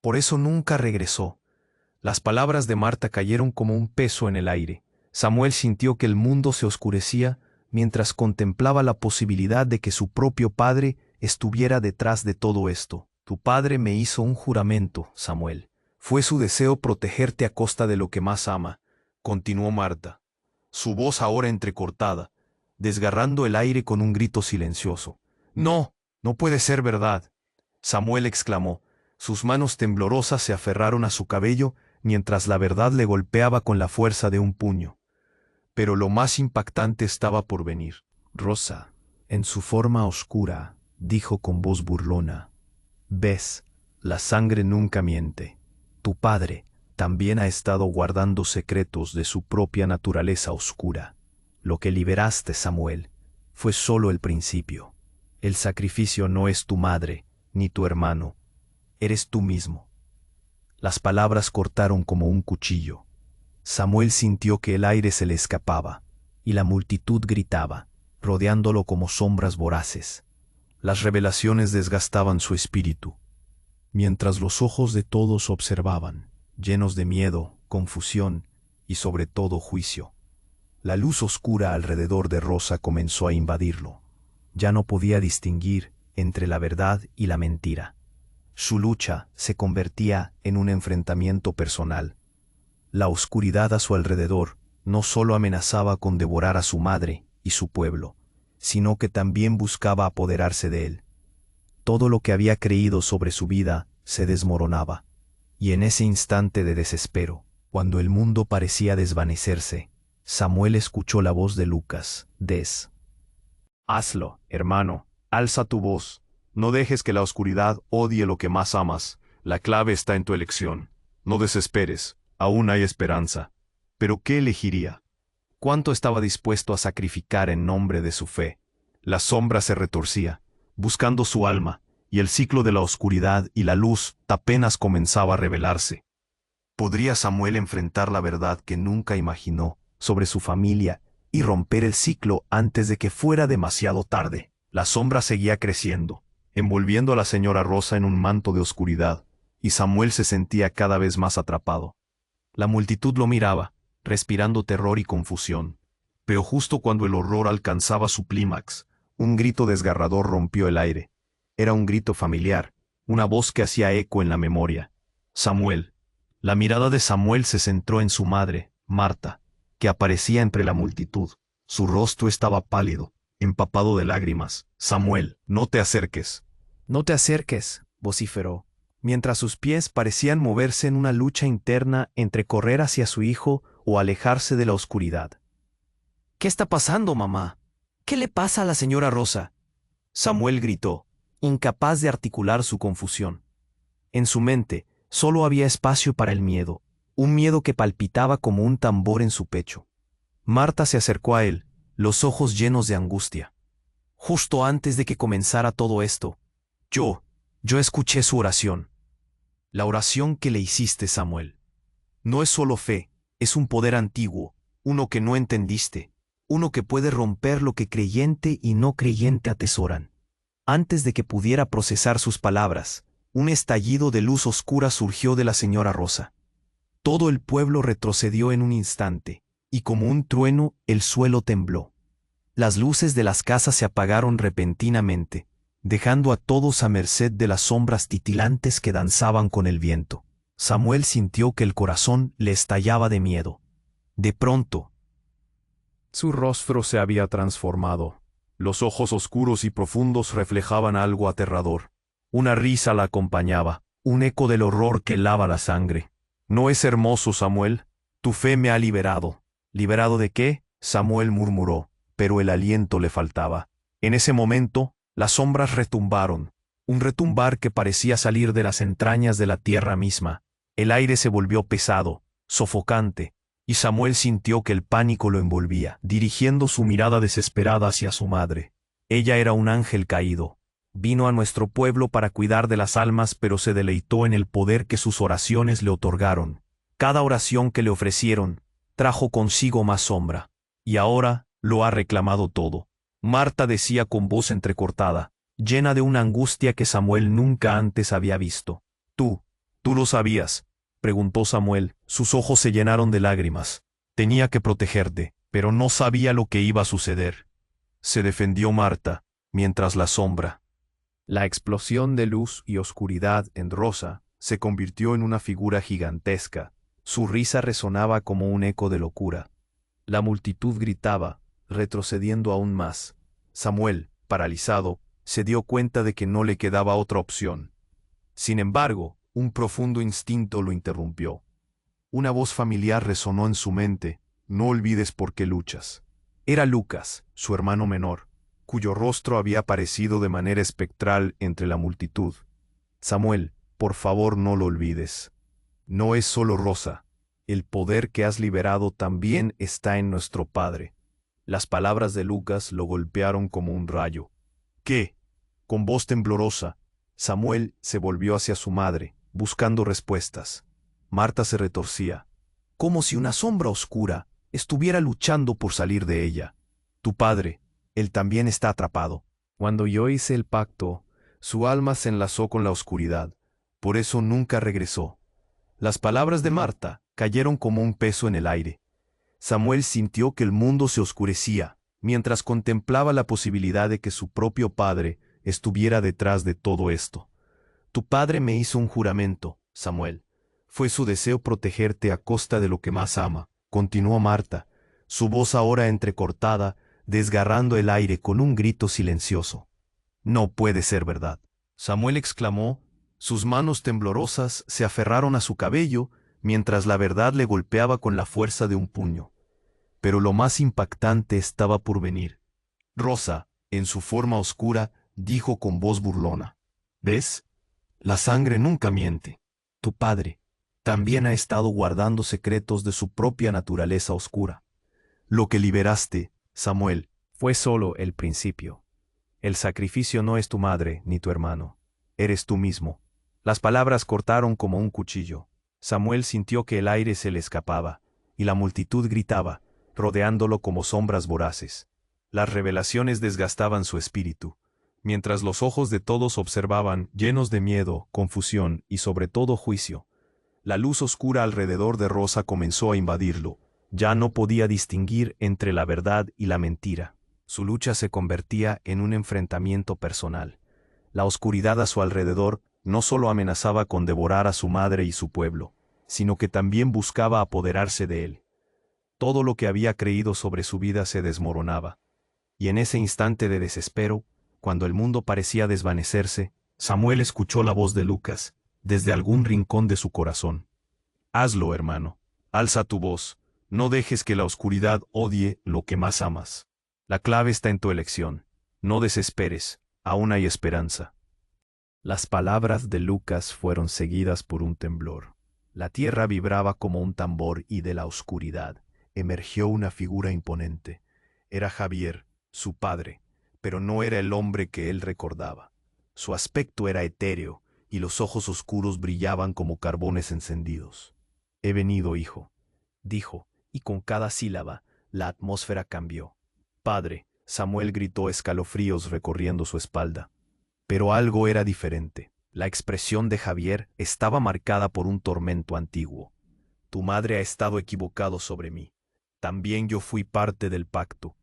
Por eso nunca regresó. Las palabras de Marta cayeron como un peso en el aire. Samuel sintió que el mundo se oscurecía mientras contemplaba la posibilidad de que su propio padre estuviera detrás de todo esto. Tu padre me hizo un juramento, Samuel. Fue su deseo protegerte a costa de lo que más ama, continuó Marta, su voz ahora entrecortada, desgarrando el aire con un grito silencioso. No, no puede ser verdad, Samuel exclamó. Sus manos temblorosas se aferraron a su cabello mientras la verdad le golpeaba con la fuerza de un puño. Pero lo más impactante estaba por venir. Rosa, en su forma oscura, dijo con voz burlona. ¿Ves? La sangre nunca miente. Tu padre también ha estado guardando secretos de su propia naturaleza oscura. Lo que liberaste, Samuel, fue solo el principio. El sacrificio no es tu madre, ni tu hermano. Eres tú mismo. Las palabras cortaron como un cuchillo. Samuel sintió que el aire se le escapaba, y la multitud gritaba, rodeándolo como sombras voraces. Las revelaciones desgastaban su espíritu, mientras los ojos de todos observaban, llenos de miedo, confusión y sobre todo juicio. La luz oscura alrededor de Rosa comenzó a invadirlo. Ya no podía distinguir entre la verdad y la mentira. Su lucha se convertía en un enfrentamiento personal. La oscuridad a su alrededor no solo amenazaba con devorar a su madre y su pueblo, sino que también buscaba apoderarse de él. Todo lo que había creído sobre su vida se desmoronaba, y en ese instante de desespero, cuando el mundo parecía desvanecerse, Samuel escuchó la voz de Lucas. Hazlo, hermano, alza tu voz. No dejes que la oscuridad odie lo que más amas. La clave está en tu elección. No desesperes, aún hay esperanza. ¿Pero qué elegiría? ¿Cuánto estaba dispuesto a sacrificar en nombre de su fe? La sombra se retorcía, buscando su alma, y el ciclo de la oscuridad y la luz apenas comenzaba a revelarse. ¿Podría Samuel enfrentar la verdad que nunca imaginó sobre su familia y romper el ciclo antes de que fuera demasiado tarde? La sombra seguía creciendo, envolviendo a la señora Rosa en un manto de oscuridad, y Samuel se sentía cada vez más atrapado. La multitud lo miraba, respirando terror y confusión. Pero justo cuando el horror alcanzaba su clímax, un grito desgarrador rompió el aire. Era un grito familiar, una voz que hacía eco en la memoria. Samuel. La mirada de Samuel se centró en su madre, Marta, que aparecía entre la multitud. Su rostro estaba pálido, empapado de lágrimas. Samuel, no te acerques. No te acerques, vociferó, mientras sus pies parecían moverse en una lucha interna entre correr hacia su hijo o alejarse de la oscuridad. ¿Qué está pasando, mamá? ¿Qué le pasa a la señora Rosa? Samuel gritó, incapaz de articular su confusión. En su mente solo había espacio para el miedo, un miedo que palpitaba como un tambor en su pecho. Marta se acercó a él, los ojos llenos de angustia. Justo antes de que comenzara todo esto, yo escuché su oración. La oración que le hiciste, Samuel. No es solo fe, es un poder antiguo, uno que no entendiste. uno que puede romper lo que creyente y no creyente atesoran. Antes de que pudiera procesar sus palabras, un estallido de luz oscura surgió de la señora Rosa. Todo el pueblo retrocedió en un instante, y como un trueno el suelo tembló. Las luces de las casas se apagaron repentinamente, dejando a todos a merced de las sombras titilantes que danzaban con el viento. Samuel sintió que el corazón le estallaba de miedo. De pronto, su rostro se había transformado. Los ojos oscuros y profundos reflejaban algo aterrador. Una risa la acompañaba, un eco del horror que helaba la sangre. «¿No es hermoso, Samuel? Tu fe me ha liberado». «¿Liberado de qué?», Samuel murmuró, pero el aliento le faltaba. En ese momento, las sombras retumbaron, un retumbar que parecía salir de las entrañas de la tierra misma. El aire se volvió pesado, sofocante, y Samuel sintió que el pánico lo envolvía, dirigiendo su mirada desesperada hacia su madre. Ella era un ángel caído. Vino a nuestro pueblo para cuidar de las almas, pero se deleitó en el poder que sus oraciones le otorgaron. Cada oración que le ofrecieron trajo consigo más sombra, y ahora lo ha reclamado todo. Marta decía con voz entrecortada, llena de una angustia que Samuel nunca antes había visto. «¿Tú lo sabías?», preguntó Samuel. Sus ojos se llenaron de lágrimas. «Tenía que protegerte, pero no sabía lo que iba a suceder», se defendió Marta, mientras la sombra, la explosión de luz y oscuridad en Rosa, se convirtió en una figura gigantesca. Su risa resonaba como un eco de locura. La multitud gritaba, retrocediendo aún más. Samuel, paralizado, se dio cuenta de que no le quedaba otra opción. Sin embargo, un profundo instinto lo interrumpió. Una voz familiar resonó en su mente: «No olvides por qué luchas». Era Lucas, su hermano menor, cuyo rostro había aparecido de manera espectral entre la multitud. «Samuel, por favor no lo olvides. No es solo Rosa. El poder que has liberado también está en nuestro Padre». Las palabras de Lucas lo golpearon como un rayo. «¿Qué?». Con voz temblorosa, Samuel se volvió hacia su madre, buscando respuestas. Marta se retorcía, como si una sombra oscura estuviera luchando por salir de ella. «Tu padre, él también está atrapado. Cuando yo hice el pacto, su alma se enlazó con la oscuridad. Por eso nunca regresó». Las palabras de Marta cayeron como un peso en el aire. Samuel sintió que el mundo se oscurecía, mientras contemplaba la posibilidad de que su propio padre estuviera detrás de todo esto. «Tu padre me hizo un juramento, Samuel. Fue su deseo protegerte a costa de lo que más ama», continuó Marta, su voz ahora entrecortada, desgarrando el aire con un grito silencioso. «No puede ser verdad», Samuel exclamó. Sus manos temblorosas se aferraron a su cabello, mientras la verdad le golpeaba con la fuerza de un puño. Pero lo más impactante estaba por venir. Rosa, en su forma oscura, dijo con voz burlona: «¿Ves? La sangre nunca miente. Tu padre también ha estado guardando secretos de su propia naturaleza oscura. Lo que liberaste, Samuel, fue solo el principio. El sacrificio no es tu madre ni tu hermano. Eres tú mismo». Las palabras cortaron como un cuchillo. Samuel sintió que el aire se le escapaba, y la multitud gritaba, rodeándolo como sombras voraces. Las revelaciones desgastaban su espíritu, mientras los ojos de todos observaban, llenos de miedo, confusión y sobre todo juicio. La luz oscura alrededor de Rosa comenzó a invadirlo. Ya no podía distinguir entre la verdad y la mentira. Su lucha se convertía en un enfrentamiento personal. La oscuridad a su alrededor no solo amenazaba con devorar a su madre y su pueblo, sino que también buscaba apoderarse de él. Todo lo que había creído sobre su vida se desmoronaba. Y en ese instante de desespero, cuando el mundo parecía desvanecerse, Samuel escuchó la voz de Lucas, desde algún rincón de su corazón. «Hazlo, hermano. Alza tu voz. No dejes que la oscuridad odie lo que más amas. La clave está en tu elección. No desesperes. Aún hay esperanza». Las palabras de Lucas fueron seguidas por un temblor. La tierra vibraba como un tambor y de la oscuridad emergió una figura imponente. Era Javier, su padre, pero no era el hombre que él recordaba. Su aspecto era etéreo y los ojos oscuros brillaban como carbones encendidos. «He venido, hijo», dijo, y con cada sílaba la atmósfera cambió. Padre, Samuel gritó, escalofríos recorriendo su espalda. Pero algo era diferente. La expresión de Javier estaba marcada por un tormento antiguo. Tu madre ha estado equivocado sobre mí. También yo fui parte del pacto.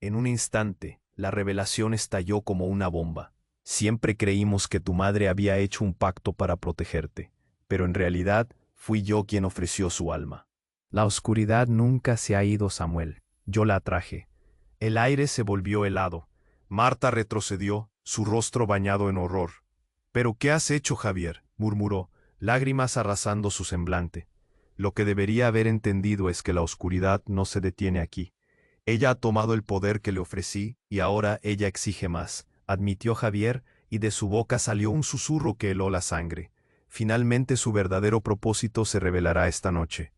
En un instante, la revelación estalló como una bomba. Siempre creímos que tu madre había hecho un pacto para protegerte, pero en realidad fui yo quien ofreció su alma. La oscuridad nunca se ha ido, Samuel. Yo la atraje. El aire se volvió helado. Marta retrocedió, su rostro bañado en horror. ¿Pero qué has hecho, Javier?, murmuró, lágrimas arrasando su semblante. Lo que debería haber entendido es que la oscuridad no se detiene aquí. Ella ha tomado el poder que le ofrecí y ahora ella exige más, admitió Javier, y de su boca salió un susurro que heló la sangre. Finalmente su verdadero propósito se revelará esta noche.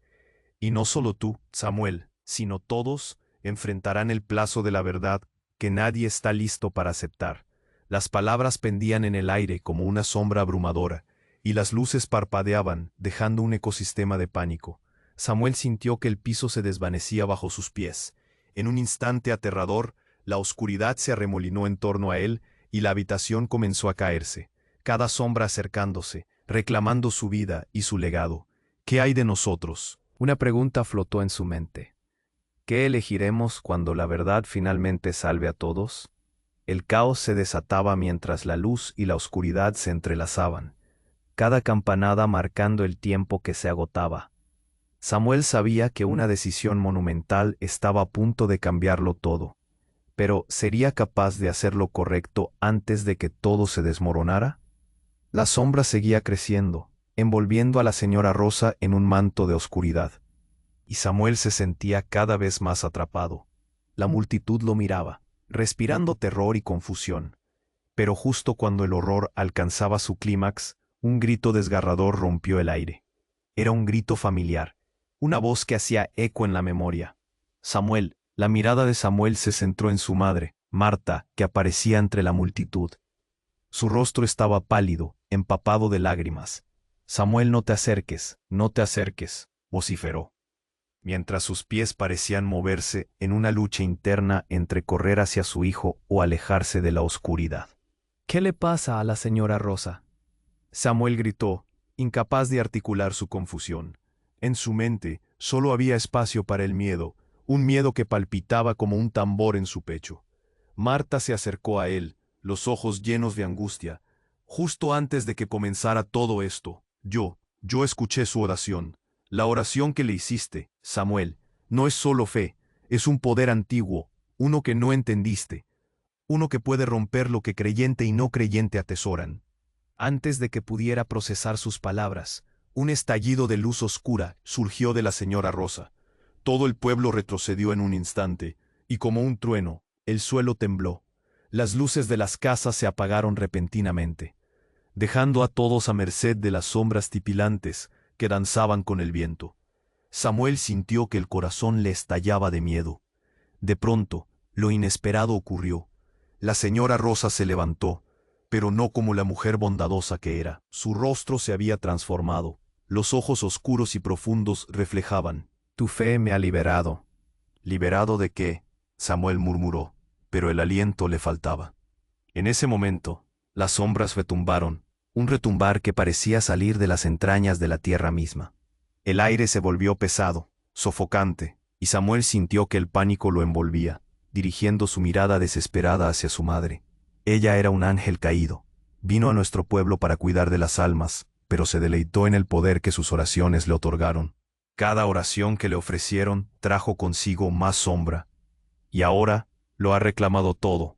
Y no solo tú, Samuel, sino todos enfrentarán el plazo de la verdad que nadie está listo para aceptar. Las palabras pendían en el aire como una sombra abrumadora, y las luces parpadeaban, dejando un ecosistema de pánico. Samuel sintió que el piso se desvanecía bajo sus pies. En un instante aterrador, la oscuridad se arremolinó en torno a él, y la habitación comenzó a caerse, cada sombra acercándose, reclamando su vida y su legado. ¿Qué hay de nosotros? Una pregunta flotó en su mente. ¿Qué elegiremos cuando la verdad finalmente salve a todos? El caos se desataba mientras la luz y la oscuridad se entrelazaban, cada campanada marcando el tiempo que se agotaba. Samuel sabía que una decisión monumental estaba a punto de cambiarlo todo, pero ¿sería capaz de hacer lo correcto antes de que todo se desmoronara? La sombra seguía creciendo, envolviendo a la señora Rosa en un manto de oscuridad. Y Samuel se sentía cada vez más atrapado. La multitud lo miraba, respirando terror y confusión. Pero justo cuando el horror alcanzaba su clímax, un grito desgarrador rompió el aire. Era un grito familiar, una voz que hacía eco en la memoria. Samuel. La mirada de Samuel se centró en su madre, Marta, que aparecía entre la multitud. Su rostro estaba pálido, empapado de lágrimas. Samuel, no te acerques, vociferó, mientras sus pies parecían moverse en una lucha interna entre correr hacia su hijo o alejarse de la oscuridad. ¿Qué le pasa a la señora Rosa? Samuel gritó, incapaz de articular su confusión. En su mente solo había espacio para el miedo, un miedo que palpitaba como un tambor en su pecho. Marta se acercó a él, los ojos llenos de angustia. Justo antes de que comenzara todo esto, yo escuché su oración. La oración que le hiciste, Samuel, no es solo fe, es un poder antiguo, uno que no entendiste, uno que puede romper lo que creyente y no creyente atesoran. Antes de que pudiera procesar sus palabras, un estallido de luz oscura surgió de la señora Rosa. Todo el pueblo retrocedió en un instante, y como un trueno, el suelo tembló. Las luces de las casas se apagaron repentinamente, dejando a todos a merced de las sombras titilantes que danzaban con el viento. Samuel sintió que el corazón le estallaba de miedo. De pronto, lo inesperado ocurrió. La señora Rosa se levantó, pero no como la mujer bondadosa que era. Su rostro se había transformado, los ojos oscuros y profundos reflejaban: Tu fe me ha liberado. ¿Liberado de qué?, Samuel murmuró, pero el aliento le faltaba. En ese momento, las sombras retumbaron, un retumbar que parecía salir de las entrañas de la tierra misma. El aire se volvió pesado, sofocante, y Samuel sintió que el pánico lo envolvía, dirigiendo su mirada desesperada hacia su madre. Ella era un ángel caído. Vino a nuestro pueblo para cuidar de las almas, pero se deleitó en el poder que sus oraciones le otorgaron. Cada oración que le ofrecieron trajo consigo más sombra. Y ahora lo ha reclamado todo.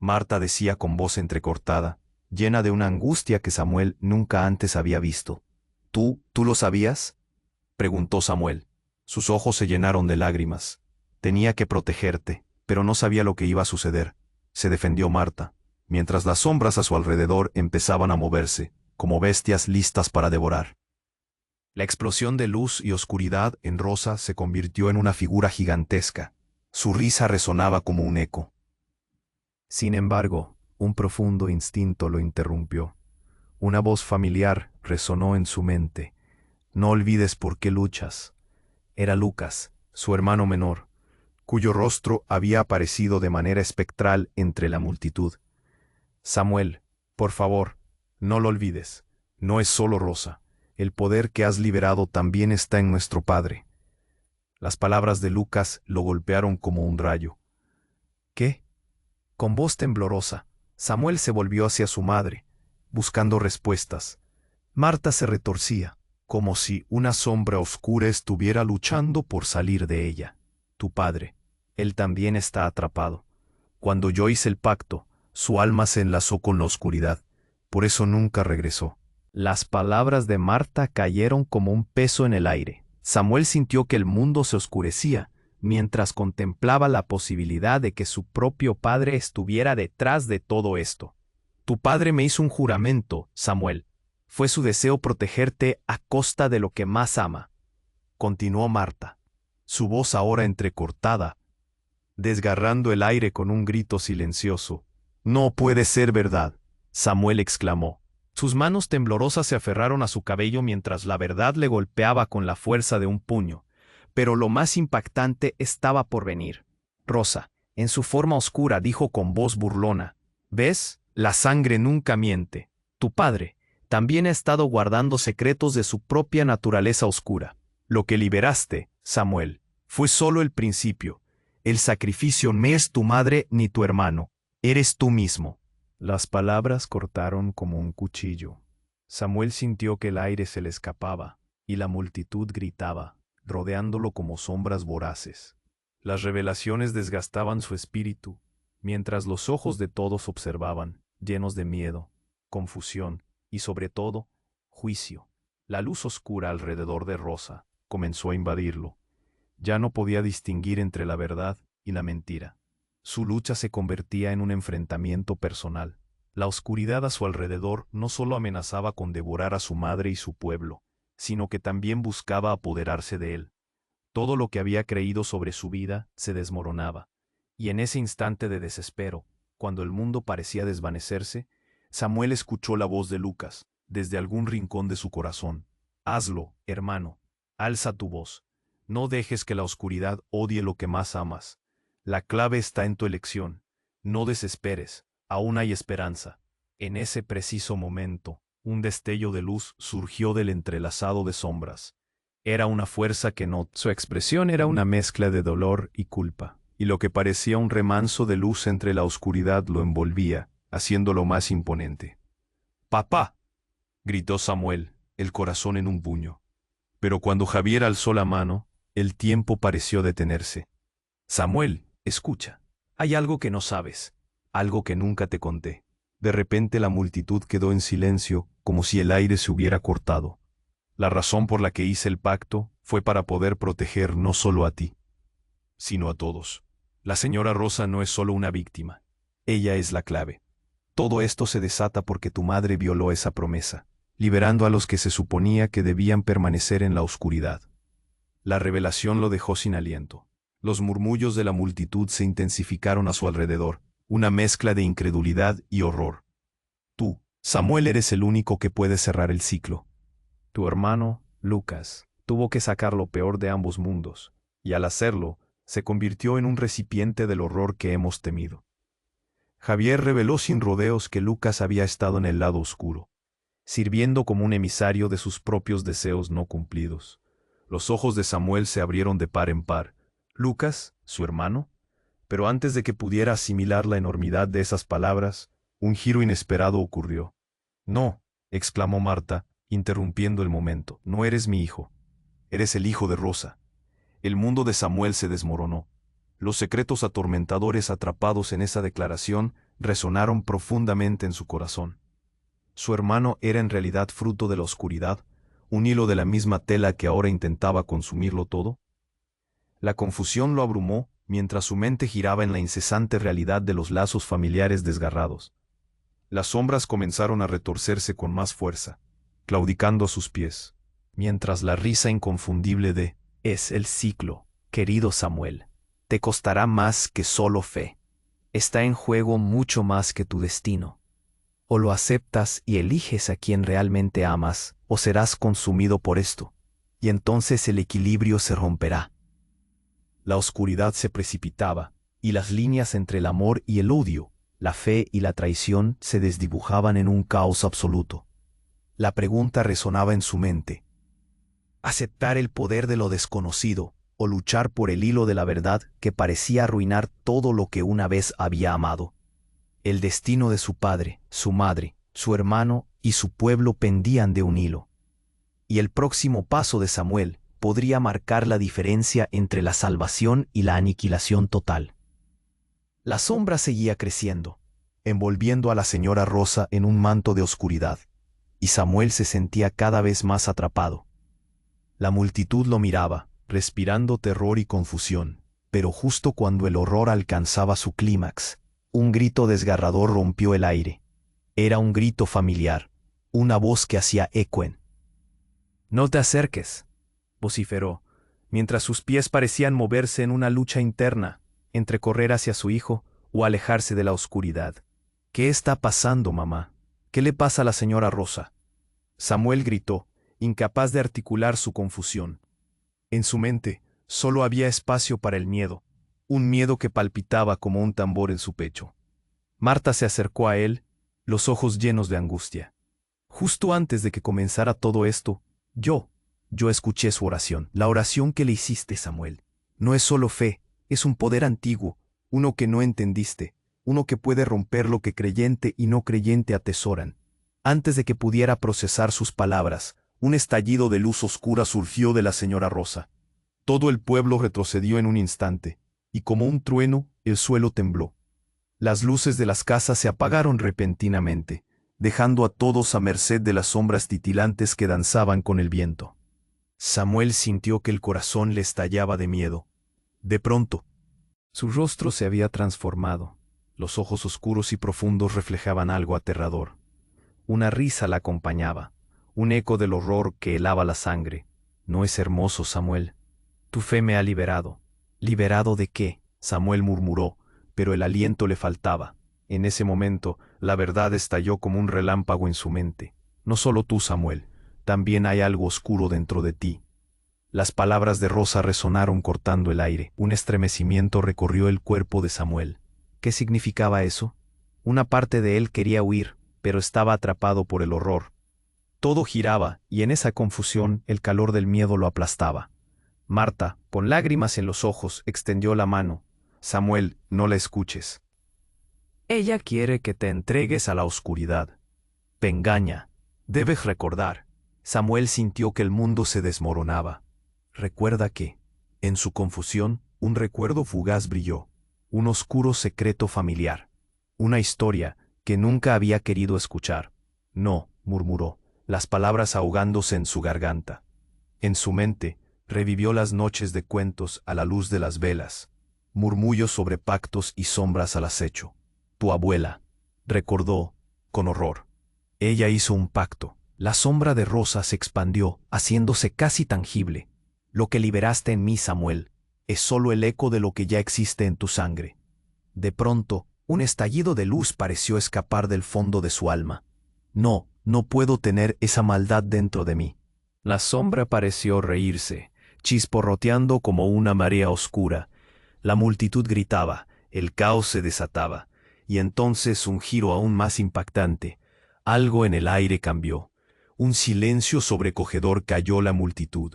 Marta decía con voz entrecortada, llena de una angustia que Samuel nunca antes había visto. ¿Tú lo sabías?, preguntó Samuel. Sus ojos se llenaron de lágrimas. Tenía que protegerte, pero no sabía lo que iba a suceder, se defendió Marta, mientras las sombras a su alrededor empezaban a moverse, como bestias listas para devorar. La explosión de luz y oscuridad en Rosa se convirtió en una figura gigantesca. Su risa resonaba como un eco. Sin embargo, un profundo instinto lo interrumpió. Una voz familiar resonó en su mente. No olvides por qué luchas. Era Lucas, su hermano menor. cuyo rostro había aparecido de manera espectral entre la multitud. Samuel, por favor, no lo olvides. No es solo Rosa. El poder que has liberado también está en nuestro padre. Las palabras de Lucas lo golpearon como un rayo. ¿Qué? Con voz temblorosa, Samuel se volvió hacia su madre, buscando respuestas. Marta se retorcía, como si una sombra oscura estuviera luchando por salir de ella. Tu padre, él también está atrapado. Cuando yo hice el pacto, su alma se enlazó con la oscuridad, por eso nunca regresó. Las palabras de Marta cayeron como un peso en el aire. Samuel sintió que el mundo se oscurecía, mientras contemplaba la posibilidad de que su propio padre estuviera detrás de todo esto. Tu padre me hizo un juramento, Samuel. Fue su deseo protegerte a costa de lo que más ama. Continuó Marta, su voz ahora entrecortada, desgarrando el aire con un grito silencioso. No puede ser verdad, Samuel exclamó. Sus manos temblorosas se aferraron a su cabello mientras la verdad le golpeaba con la fuerza de un puño. Pero lo más impactante estaba por venir. Rosa, en su forma oscura, dijo con voz burlona: ¿Ves? La sangre nunca miente. Tu padre también ha estado guardando secretos de su propia naturaleza oscura. Lo que liberaste, Samuel, fue solo el principio. El sacrificio no es tu madre ni tu hermano. Eres tú mismo. Las palabras cortaron como un cuchillo. Samuel sintió que el aire se le escapaba, y la multitud gritaba, rodeándolo como sombras voraces. Las revelaciones desgastaban su espíritu, mientras los ojos de todos observaban, llenos de miedo, confusión y, sobre todo, juicio. La luz oscura alrededor de Rosa comenzó a invadirlo. Ya no podía distinguir entre la verdad y la mentira. Su lucha se convertía en un enfrentamiento personal. La oscuridad a su alrededor no solo amenazaba con devorar a su madre y su pueblo, sino que también buscaba apoderarse de él. Todo lo que había creído sobre su vida se desmoronaba, y en ese instante de desespero, cuando el mundo parecía desvanecerse, Samuel escuchó la voz de Lucas, desde algún rincón de su corazón. Hazlo, hermano, alza tu voz. No dejes que la oscuridad odie lo que más amas. La clave está en tu elección. No desesperes, aún hay esperanza. En ese preciso momento, un destello de luz surgió del entrelazado de sombras. Era una fuerza que no. Su expresión era una mezcla de dolor y culpa, y lo que parecía un remanso de luz entre la oscuridad lo envolvía, haciéndolo más imponente. «¡Papá!», gritó Samuel, el corazón en un puño. Pero cuando Javier alzó la mano, el tiempo pareció detenerse. «Samuel, escucha. Hay algo que no sabes, algo que nunca te conté». De repente la multitud quedó en silencio, como si el aire se hubiera cortado. La razón por la que hice el pacto fue para poder proteger no solo a ti, sino a todos. La señora Rosa no es solo una víctima. Ella es la clave. Todo esto se desata porque tu madre violó esa promesa, liberando a los que se suponía que debían permanecer en la oscuridad. La revelación lo dejó sin aliento. Los murmullos de la multitud se intensificaron a su alrededor, una mezcla de incredulidad y horror. Tú, Samuel, eres el único que puede cerrar el ciclo. Tu hermano, Lucas, tuvo que sacar lo peor de ambos mundos, y al hacerlo, se convirtió en un recipiente del horror que hemos temido. Javier reveló sin rodeos que Lucas había estado en el lado oscuro, sirviendo como un emisario de sus propios deseos no cumplidos. Los ojos de Samuel se abrieron de par en par. ¿Lucas, su hermano? Pero antes de que pudiera asimilar la enormidad de esas palabras, un giro inesperado ocurrió. «No», exclamó Marta, interrumpiendo el momento. «No eres mi hijo. Eres el hijo de Rosa». El mundo de Samuel se desmoronó. Los secretos atormentadores atrapados en esa declaración resonaron profundamente en su corazón. Su hermano era en realidad fruto de la oscuridad, un hilo de la misma tela que ahora intentaba consumirlo todo. La confusión lo abrumó mientras su mente giraba en la incesante realidad de los lazos familiares desgarrados. Las sombras comenzaron a retorcerse con más fuerza, claudicando a sus pies, mientras la risa inconfundible de «Es el ciclo, querido Samuel. Te costará más que solo fe. Está en juego mucho más que tu destino. O lo aceptas y eliges a quien realmente amas, o serás consumido por esto, y entonces el equilibrio se romperá». La oscuridad se precipitaba, y las líneas entre el amor y el odio, la fe y la traición se desdibujaban en un caos absoluto. La pregunta resonaba en su mente: ¿aceptar el poder de lo desconocido o luchar por el hilo de la verdad que parecía arruinar todo lo que una vez había amado? El destino de su padre, su madre, su hermano y su pueblo pendían de un hilo. Y el próximo paso de Samuel podría marcar la diferencia entre la salvación y la aniquilación total. La sombra seguía creciendo, envolviendo a la señora Rosa en un manto de oscuridad, y Samuel se sentía cada vez más atrapado. La multitud lo miraba, respirando terror y confusión, pero justo cuando el horror alcanzaba su clímax, un grito desgarrador rompió el aire. Era un grito familiar, una voz que hacía eco. «No te acerques», vociferó, mientras sus pies parecían moverse en una lucha interna, entre correr hacia su hijo o alejarse de la oscuridad. «¿Qué está pasando, mamá? ¿Qué le pasa a la señora Rosa?». Samuel gritó, incapaz de articular su confusión. En su mente solo había espacio para el miedo, un miedo que palpitaba como un tambor en su pecho. Marta se acercó a él, los ojos llenos de angustia. «Justo antes de que comenzara todo esto, yo escuché su oración, la oración que le hiciste, Samuel. No es solo fe, es un poder antiguo, uno que no entendiste, uno que puede romper lo que creyente y no creyente atesoran». Antes de que pudiera procesar sus palabras, un estallido de luz oscura surgió de la señora Rosa. Todo el pueblo retrocedió en un instante, y como un trueno, el suelo tembló. Las luces de las casas se apagaron repentinamente, dejando a todos a merced de las sombras titilantes que danzaban con el viento. Samuel sintió que el corazón le estallaba de miedo. De pronto, su rostro se había transformado. Los ojos oscuros y profundos reflejaban algo aterrador. Una risa la acompañaba, un eco del horror que helaba la sangre. «No es hermoso, Samuel. Tu fe me ha liberado». «¿Liberado de qué?», Samuel murmuró, pero el aliento le faltaba. En ese momento, la verdad estalló como un relámpago en su mente. «No solo tú, Samuel, también hay algo oscuro dentro de ti». Las palabras de Rosa resonaron cortando el aire. Un estremecimiento recorrió el cuerpo de Samuel. ¿Qué significaba eso? Una parte de él quería huir, pero estaba atrapado por el horror. Todo giraba, y en esa confusión el calor del miedo lo aplastaba. Marta, con lágrimas en los ojos, extendió la mano. «Samuel, no la escuches. Ella quiere que te entregues a la oscuridad. Te engaña. Debes recordar». Samuel sintió que el mundo se desmoronaba. Recuerda que, en su confusión, un recuerdo fugaz brilló. Un oscuro secreto familiar. Una historia que nunca había querido escuchar. «No», murmuró, las palabras ahogándose en su garganta. En su mente, revivió las noches de cuentos a la luz de las velas, murmullos sobre pactos y sombras al acecho. «Tu abuela», recordó, con horror. Ella hizo un pacto. La sombra de Rosa se expandió, haciéndose casi tangible. «Lo que liberaste en mí, Samuel, es solo el eco de lo que ya existe en tu sangre». De pronto, un estallido de luz pareció escapar del fondo de su alma. «No puedo tener esa maldad dentro de mí». La sombra pareció reírse, chisporroteando como una marea oscura. La multitud gritaba, el caos se desataba, y entonces un giro aún más impactante. Algo en el aire cambió. Un silencio sobrecogedor cayó la multitud.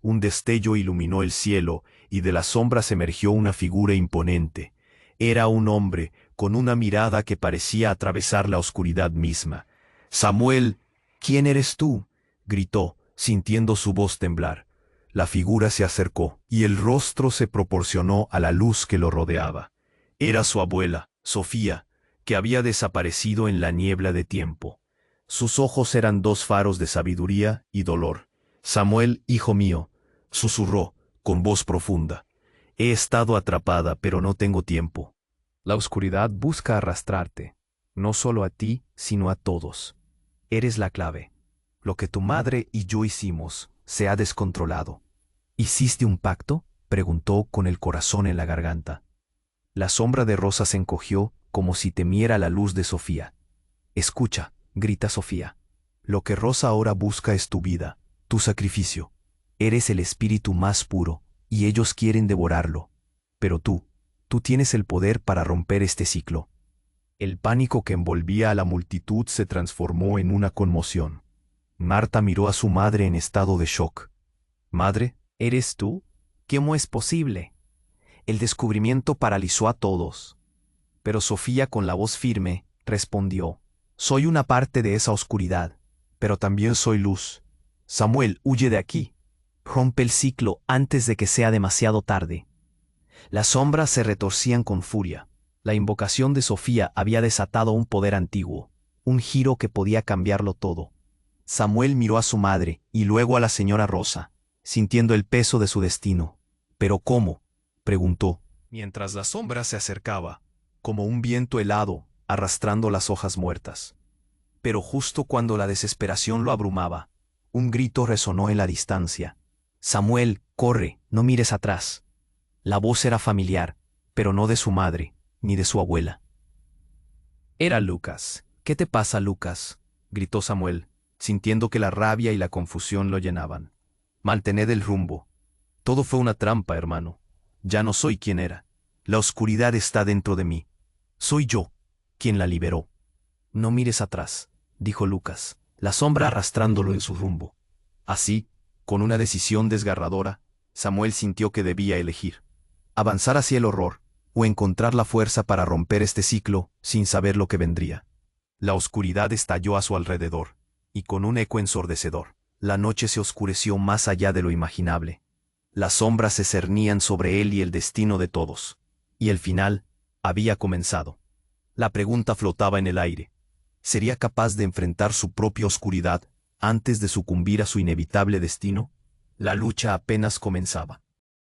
Un destello iluminó el cielo, y de las sombras emergió una figura imponente. Era un hombre, con una mirada que parecía atravesar la oscuridad misma. «Samuel, ¿quién eres tú?», gritó, sintiendo su voz temblar. La figura se acercó, y el rostro se proporcionó a la luz que lo rodeaba. Era su abuela, Sofía, que había desaparecido en la niebla de tiempo. Sus ojos eran dos faros de sabiduría y dolor. «Samuel, hijo mío», susurró, con voz profunda. «He estado atrapada, pero no tengo tiempo. La oscuridad busca arrastrarte, no solo a ti, sino a todos. Eres la clave. Lo que tu madre y yo hicimos se ha descontrolado». «¿Hiciste un pacto?», preguntó con el corazón en la garganta. La sombra de Rosa se encogió como si temiera la luz de Sofía. «Escucha», grita Sofía. «Lo que Rosa ahora busca es tu vida, tu sacrificio. Eres el espíritu más puro, y ellos quieren devorarlo. Pero tú tienes el poder para romper este ciclo. El pánico que envolvía a la multitud se transformó en una conmoción. Marta miró a su madre en estado de shock. «Madre, ¿eres tú? ¿Cómo es posible?» El descubrimiento paralizó a todos. Pero Sofía, con la voz firme, respondió: «Soy una parte de esa oscuridad, pero también soy luz. Samuel, huye de aquí. Rompe el ciclo antes de que sea demasiado tarde». Las sombras se retorcían con furia. La invocación de Sofía había desatado un poder antiguo, un giro que podía cambiarlo todo. Samuel miró a su madre y luego a la señora Rosa, sintiendo el peso de su destino. «¿Pero cómo?», preguntó, mientras la sombra se acercaba, como un viento helado, arrastrando las hojas muertas. Pero justo cuando la desesperación lo abrumaba, un grito resonó en la distancia. «Samuel, corre, no mires atrás». La voz era familiar, pero no de su madre, ni de su abuela. Era Lucas. «¿Qué te pasa, Lucas?», gritó Samuel, sintiendo que la rabia y la confusión lo llenaban. «Mantened el rumbo. Todo fue una trampa, hermano. Ya no soy quien era. La oscuridad está dentro de mí. Soy yo quien la liberó». «No mires atrás», dijo Lucas, la sombra arrastrándolo en su rumbo. Así, con una decisión desgarradora, Samuel sintió que debía elegir: avanzar hacia el horror, o encontrar la fuerza para romper este ciclo sin saber lo que vendría. La oscuridad estalló a su alrededor, y con un eco ensordecedor, la noche se oscureció más allá de lo imaginable. Las sombras se cernían sobre él y el destino de todos. Y el final había comenzado. La pregunta flotaba en el aire. ¿Sería capaz de enfrentar su propia oscuridad antes de sucumbir a su inevitable destino? La lucha apenas comenzaba.